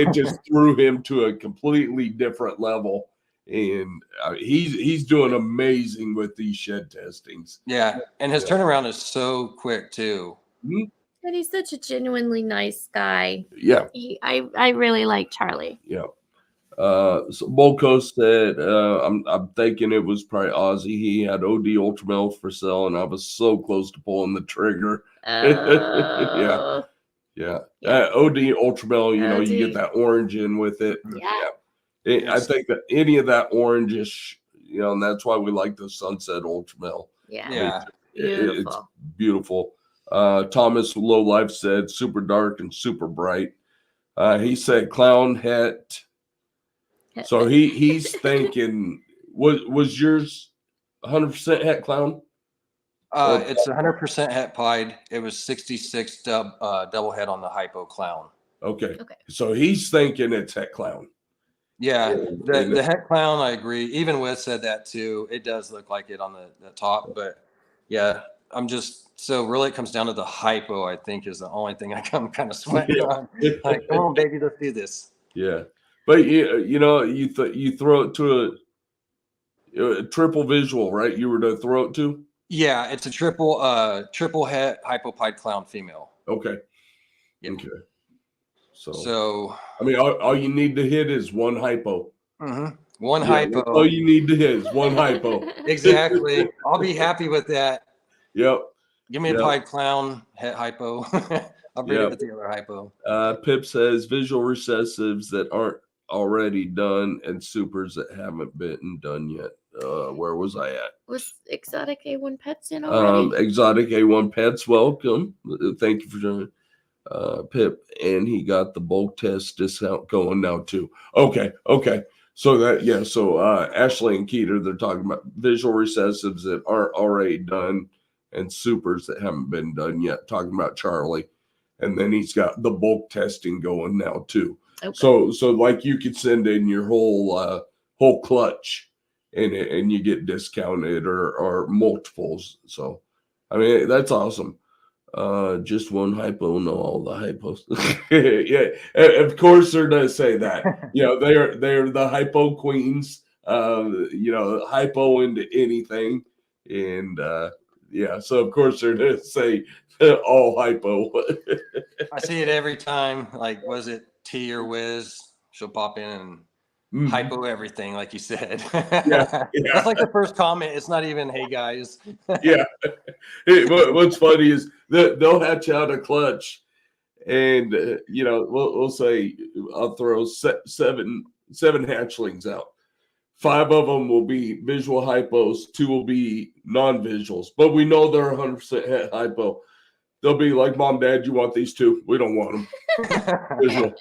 threw him to a completely different level. And he's doing amazing with these shed testings. Yeah, and his turnaround is so quick too. Mm-hmm. And he's such a genuinely nice guy. Yeah, I really like Charlie. Yeah. So Bold Coast said, I'm thinking it was probably Ozzy. He had OD Ultramel for sale, and I was so close to pulling the trigger. Yeah. OD Ultramel, you get that orange in with it. Yeah. I think that any of that orangish, and that's why we like the Sunset Ultramel. Yeah. It's beautiful. Thomas Low Life said super dark and super bright. He said clown het. So he's thinking, was yours 100% het clown? It's 100% het pied. It was 66 double head on the hypo clown. Okay. So he's thinking it's het clown. Yeah, And the head clown, I agree. Even Wiz said that too. It does look like it on the top, but yeah, I'm just so really it comes down to the hypo. I think is the only thing I'm kind of sweating on. Like, come on, baby, let's do this. Yeah, but you know you throw it to a triple visual, right? You were to throw it to. Yeah, it's a triple head hypopide clown female. Okay. Yeah. Okay. So I mean, all you need to hit is one hypo. One Yeah, hypo. that's all you need to hit is one hypo. Exactly. I'll be happy with that. Yep. Give me a pied clown het hypo. I'll breed it with the other hypo. Pip says visual recessives that aren't already done and supers that haven't been done yet. Where was I at? Was Exotic A1 Pets in already? Exotic A1 Pets, welcome. Thank you for joining. Pip, and he got the bulk test discount going now too. Okay. So Ashley and Keeter, they're talking about visual recessives that aren't already done and supers that haven't been done yet. Talking about Charlie, and then he's got the bulk testing going now too. Okay. So like you could send in your whole clutch, and you get discounted or multiples. So, I mean that's awesome. Just one hypo, no, all the hypos. Yeah, of course they're gonna say that. You know, they're the hypo queens. You know, hypo into anything, and yeah, so of course they're gonna say all hypo. I see it every time. Like, was it T or Wiz? She'll pop in and hypo everything, like you said. Yeah. That's like the first comment. It's not even, hey guys. Yeah. What's funny is they'll hatch out a clutch, and you know we'll say I'll throw seven hatchlings out. 5 of them will be visual hypos, 2 will be non-visuals, but we know they're 100% hypo. They'll be like, Mom, Dad, you want these 2? We don't want them. Visual.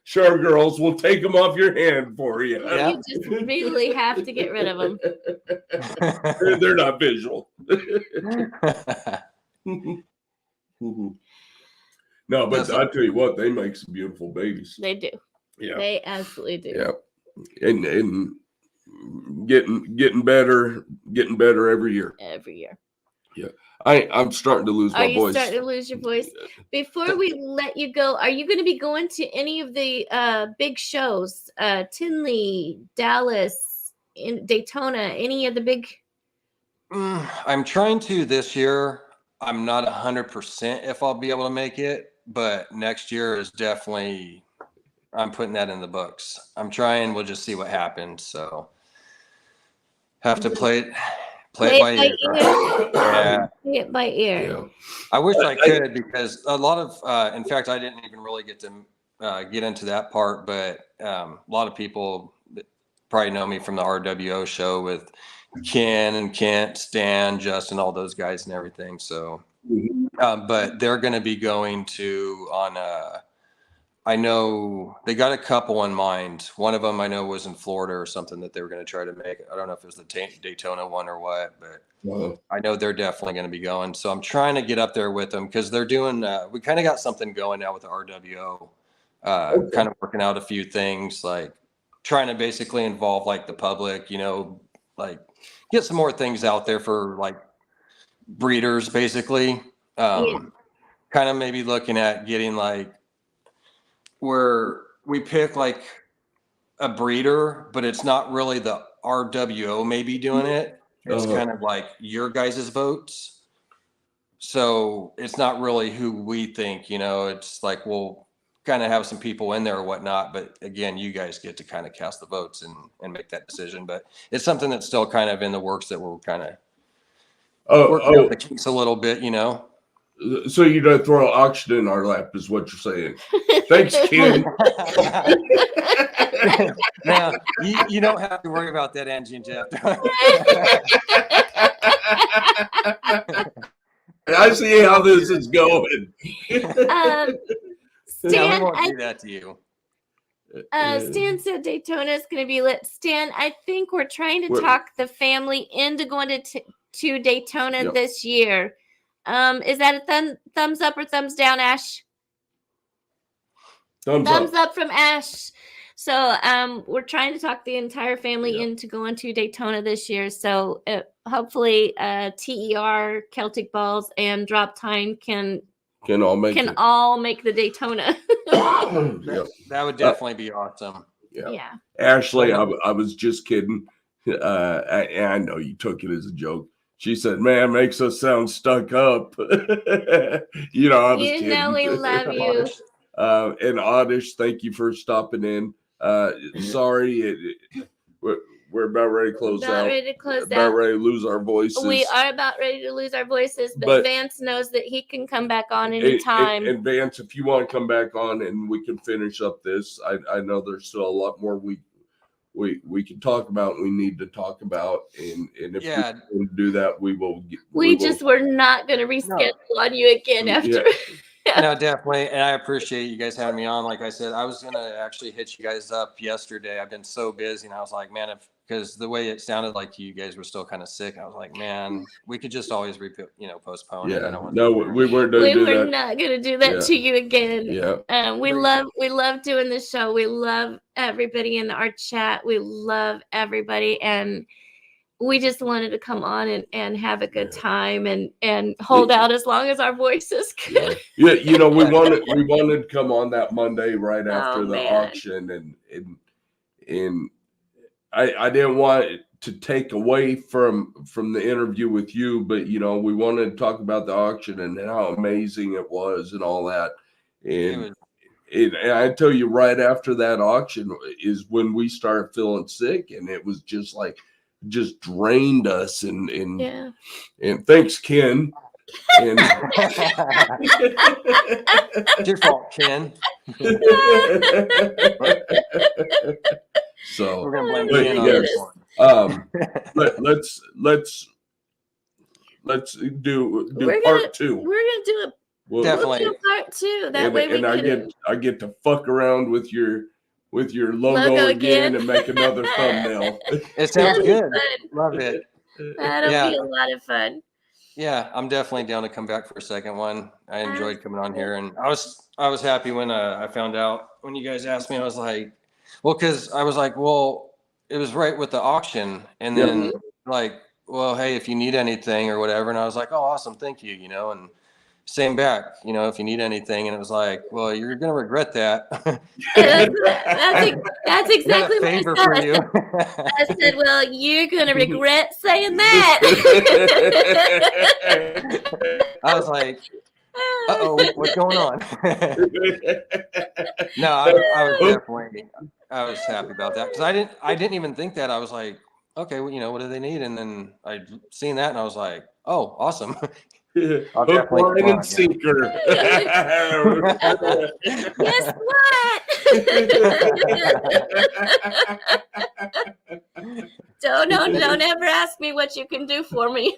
Sure, girls, we'll take them off your hand for you. Yeah. You just really have to get rid of them. They're not visual. No, but I tell you what, they make some beautiful babies. They do. Yeah, they absolutely do. Yeah, and getting better every year. Every year. Yeah. I'm starting to lose my voice. Are you starting to lose your voice? Before we let you go, are you going to be going to any of the big shows? Tinley, Dallas, in Daytona, any of the big? I'm trying to this year. I'm not 100% if I'll be able to make it, but next year is definitely, I'm putting that in the books. I'm trying. We'll just see what happens. So have to play it by ear. Yeah. Play it by ear. Yeah. I wish I could, because a lot of, in fact, I didn't even really get to get into that part, but a lot of people probably know me from the RWO show with Ken and Kent, Stan, Justin, all those guys and everything. So, but they're going to be going to I know they got a couple in mind. One of them I know was in Florida or something that they were going to try to make. I don't know if it was the Daytona one or what, but I know they're definitely going to be going. So I'm trying to get up there with them, because they're doing, we kind of got something going now with the RWO, kind of working out a few things, like trying to basically involve like the public, you know, like get some more things out there for like breeders, basically. Kind of maybe looking at getting like, where we pick like a breeder, but it's not really the RWO maybe doing it. It's kind of like your guys' votes. So it's not really who we think, you know, it's like, we'll kind of have some people in there or whatnot. But again, you guys get to kind of cast the votes and make that decision. But it's something that's still kind of in the works that we're kind of working out the kinks a little bit, you know. So you don't throw an auction in our lap, is what you're saying. Thanks, Ken. Now, you don't have to worry about that, Angie and Jeff. I see how this is going. Stan, we won't do that to you. Stan said Daytona is going to be lit. Stan, I think we're trying to talk the family into going to Daytona this year. Is that a thumbs up or thumbs down, Ash? Thumbs up from Ash. So we're trying to talk the entire family into going to Daytona this year. So hopefully TER, Celtic Balls, and Drop Time can all make the Daytona. That would definitely be awesome. Yeah. Ashley, I was just kidding. I know you took it as a joke. She said, "Man, makes us sound stuck up." I was kidding. We love you. And Oddish, thank you for stopping in. Sorry, we're about ready to close out. About ready to lose our voices. We are about ready to lose our voices, but Vance knows that he can come back on anytime. And Vance, if you want to come back on and we can finish up this, I know there's still a lot more we can talk about. We need to talk about, and if we can do that, we will. We're not going to reschedule on you again after. No, definitely. And I appreciate you guys having me on. Like I said, I was going to actually hit you guys up yesterday. I've been so busy, and I was like, man, because the way it sounded like you guys were still kind of sick, I was like, man, we could just always postpone it. We weren't going to do that. We're not going to do that to you again. Yeah. We love doing this show. We love everybody in our chat. We love everybody, and we just wanted to come on and have a good time and hold out as long as our voices could. Yeah, we wanted to come on that Monday right after the auction, and I didn't want to take away from the interview with you, but we wanted to talk about the auction and how amazing it was and all that. And I tell you, right after that auction is when we started feeling sick, and it was just drained us and thanks, Ken. And it's your fault, Ken. So we're gonna blame Ken on this one. Let's do part 2. We're gonna do definitely part 2. That way I get to fuck around with your logo again and make another thumbnail. It sounds good. Love it. That'll be a lot of fun. Yeah, I'm definitely down to come back for a second one. I enjoyed coming on here, and I was happy when I found out when you guys asked me. I was like, because I was like, it was right with the auction, and then hey, if you need anything or whatever, and I was like, oh, awesome, thank you, and same back, if you need anything, and it was like, well, you're gonna regret that. That's exactly what I said. For you. I said, well, you're gonna regret saying that. I was like, uh-oh, what's going on? No, I was happy about that, because I didn't even think that. I was like, okay, well, what do they need? And then I seen that, and I was like, oh, awesome. Hook, line, and sinker. Guess what? Don't ever ask me what you can do for me.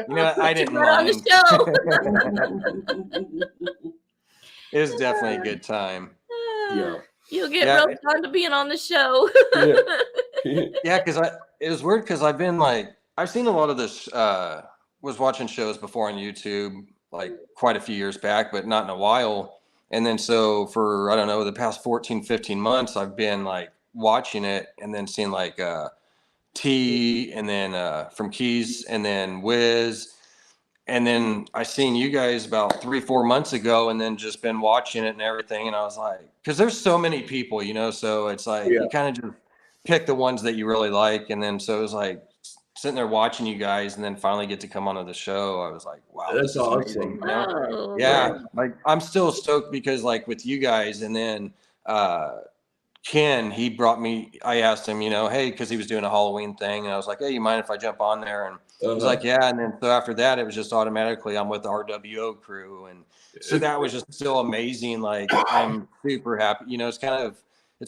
I didn't mind. On the show. It was definitely a good time. Yeah. You'll get roped onto being on the show. Yeah, because it was weird, because I've seen a lot of this, was watching shows before on YouTube, quite a few years back, but not in a while. And then so for, I don't know, the past 14, 15 months, I've been watching it, and then seeing T, and then from Keys, and then Wiz. And then I seen you guys about 3-4 months ago, and then just been watching it and everything. And I was like, because there's so many people, so it's you kind of just pick the ones that you really like. And then so it was sitting there watching you guys, and then finally get to come onto the show. I was like, wow, that's awesome. Oh, yeah, I'm still stoked, because with you guys, and then Ken, he brought me, I asked him, hey, because he was doing a Halloween thing, and I was like, hey, you mind if I jump on there? And he was like, yeah. And then so after that, it was just automatically, I'm with the RWO crew, and so that was just still amazing. I'm super happy. It's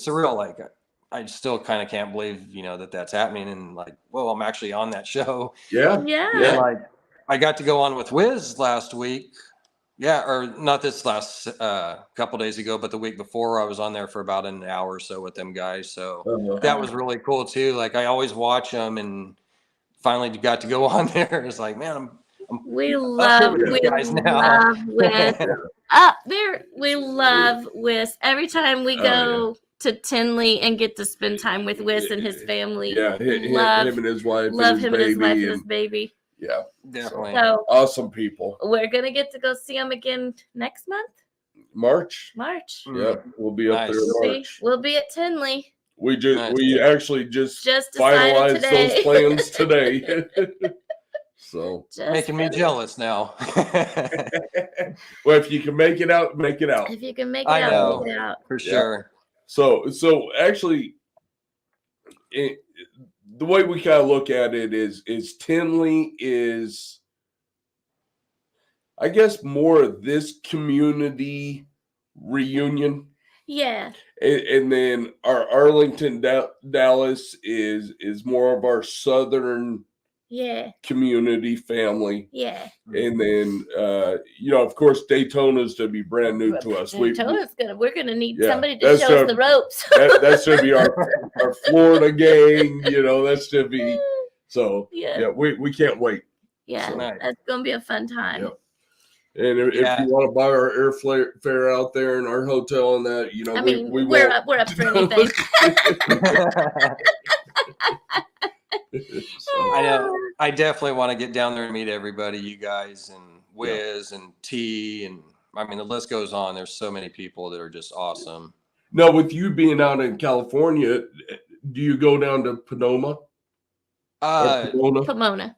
surreal. I still kind of can't believe, that's happening, and I'm actually on that show. Yeah. And, I got to go on with Wiz last week. Yeah, or not this last couple days ago, but the week before, I was on there for about an hour or so with them guys. So that was really cool too. I always watch them, and finally got to go on there. It's like, man, We love guys now. Wiz. We love Wiz. Every time we go to Tinley and get to spend time with Wiz and his family. Yeah, him and his wife. Love and him his and his wife and baby his baby. Yeah, definitely. So awesome people. we're gonna get to go see him again next month. March. Yeah, we'll be up there in March. We'll be at Tinley. We actually just finalized those plans today. So making me jealous now. Well, if you can make it out, make it out. If you can make it out, make it out for sure. So actually, the way we kind of look at it is Tinley is, I guess, more of this community reunion. Yeah. And then our Arlington, Dallas is more of our southern community family. Yeah. And then of course Daytona's to be brand new to us. We're gonna need somebody to show us the ropes. That's to be our Florida gang, that's to be we can't wait. Yeah, so, that's gonna be a fun time. Yeah. And if you want to buy our airfare out there in our hotel and that, we're up for anything. I know. I definitely want to get down there and meet everybody, you guys and Wiz and T, and I mean the list goes on. There's so many people that are just awesome. Now, with you being out in California, do you go down to Pomona? Pomona.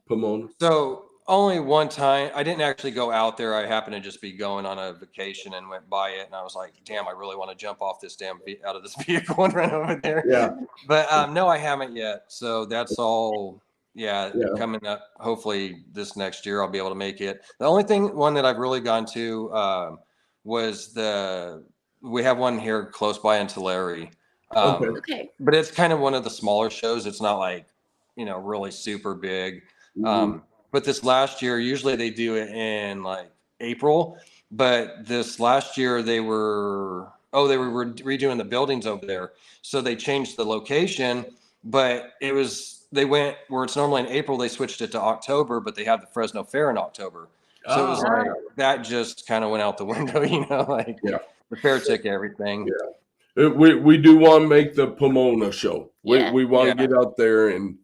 So only one time. I didn't actually go out there. I happened to just be going on a vacation and went by it, and I was like, "Damn, I really want to jump off this out of this vehicle and run over there." Yeah. But no, I haven't yet. So that's all. Yeah, coming up. Hopefully this next year I'll be able to make it. The only one that I've really gone to was we have one here close by in Tulare. Okay. But it's kind of one of the smaller shows. It's not like really super big. Mm-hmm. But this last year, usually they do it in like April. But this last year they were redoing the buildings over there, so they changed the location. But they went where it's normally in April, they switched it to October, but they had the Fresno Fair in October. So it was like that just kind of went out the window, the fair ticket, everything. Yeah. We do want to make the Pomona show. We want to get out there and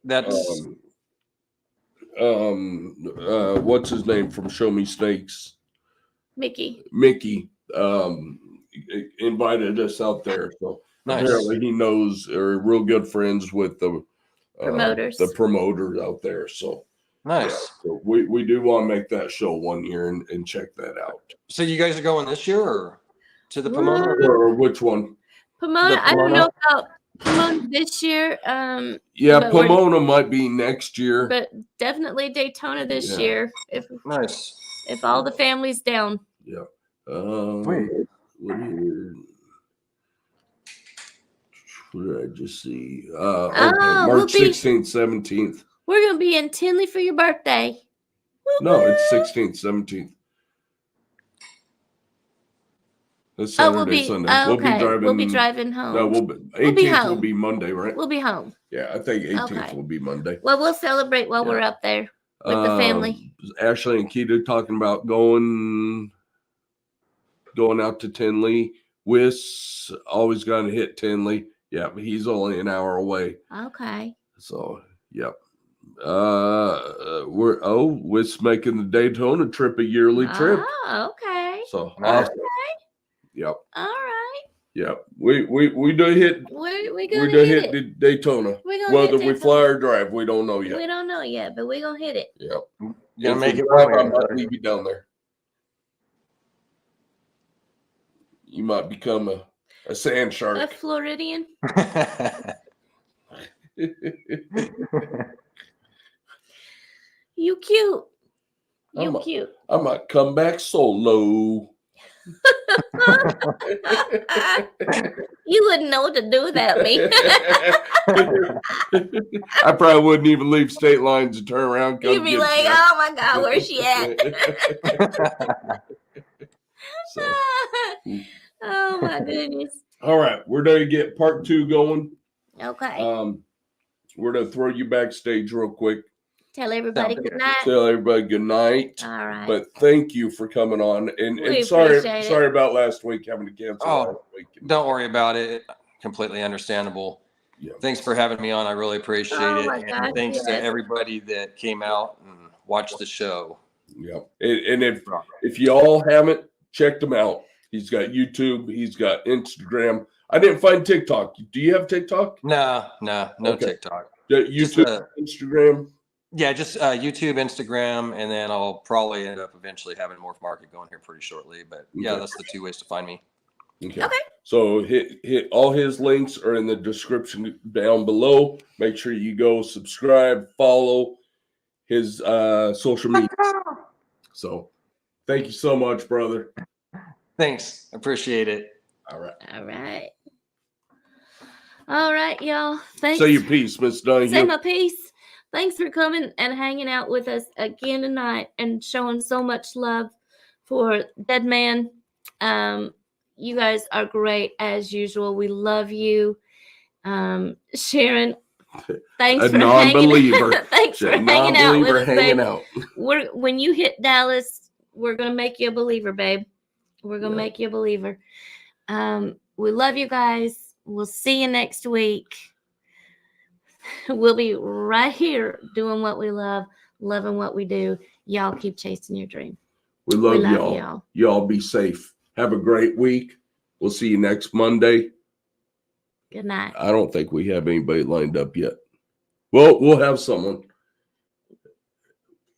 that's what's his name from Show Me Snakes? Mickey invited us out there. So nice. Apparently he knows, or real good friends with the promoters out there. So nice. So we do want to make that show one year and check that out. So you guys are going this year or to the Pomona? Or which one? Pomona. I don't know about Pomona this year. Pomona might be next year, but definitely Daytona this year. If all the family's down. Yeah. What did I just see? March 16th, 17th. We're gonna be in Tinley for your birthday. No, it's 16th, 17th. That's Saturday, Sunday. We'll be driving home. No, 18th will be Monday, right? We'll be home. Yeah, I think 18th will be Monday. Well, we'll celebrate while we're up there with the family. Ashley and Keita talking about going out to Tinley. Wiss always going to hit Tinley. Yeah, but he's only an hour away. Okay. So, yep. Wiss making the Daytona trip a yearly trip. Oh, okay. So awesome. Yep. All right. Yep. We do hit. We hit Daytona. Whether we fly or drive, we don't know yet. We don't know yet, but we're gonna hit it. Yep. You're gonna make it. I might leave you down there. You might become a sand shark. A Floridian. You cute. Cute. I might come back solo. You wouldn't know what to do without me. I probably wouldn't even leave state lines and turn around. You'd be like, "Oh my God, where's she at?" Oh my goodness. All right, we're going to get part 2 going. Okay. we're going to throw you backstage real quick. Tell everybody good night. Tell everybody good night. All right. But thank you for coming on. And We sorry appreciate it. about last week having to cancel last week. Don't worry about it. Completely understandable. Yeah. Thanks for having me on. I really appreciate it. my And gosh, thanks to yes. everybody that came out and watched the show. Yeah. And if you all haven't checked him out, he's got YouTube, he's got Instagram. I didn't find TikTok. Do you have TikTok? No Okay. TikTok. YouTube, Instagram. Yeah, just YouTube, Instagram, and then I'll probably end up eventually having Morph Market going here pretty shortly. But yeah, Okay. that's the 2 ways to find me. Okay. Okay. So hit all his links are in the description down below. Make sure you go subscribe, follow his social media. So thank you so much, brother. Thanks. Appreciate it. All right. All right, y'all. Thanks. Say your piece, Miss Donahue. Say my piece. Thanks for coming and hanging out with us again tonight and showing so much love for Dead Man. You guys are great as usual. We love you. Sharon, thanks for non-believer. Thanks for hanging out with us, babe. out. When you hit Dallas, we're gonna make you a believer, babe. We're gonna make you a believer. We love you guys. We'll see you next week. We'll be right here doing what we love, loving what we do. Y'all keep chasing your dream. We love y'all. Y'all be safe. Have a great week. We'll see you next Monday. Good night. I don't think we have anybody lined up yet. Well, we'll have someone.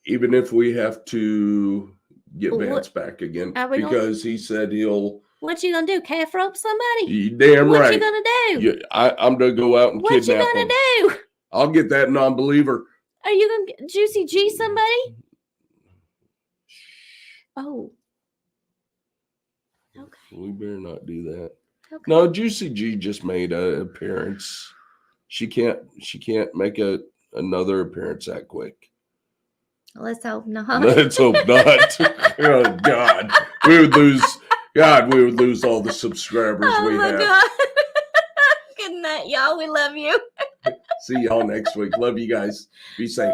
Even if we have to get Vance back again. Because he said he'll... What you gonna do? Calf rope somebody? You damn right. What you gonna do? Yeah, I'm gonna go out and kidnap him. What you gonna do? I'll get that non-believer. Are you gonna Juicy G somebody? Oh. Okay. We better not do that. Okay. No, Juicy G just made an appearance. She can't make another appearance that quick. Let's hope not. Let's hope not. Oh God. We would lose all the subscribers we have. Oh my God. Good night, y'all. We love you. See y'all next week. Love you guys. Be safe.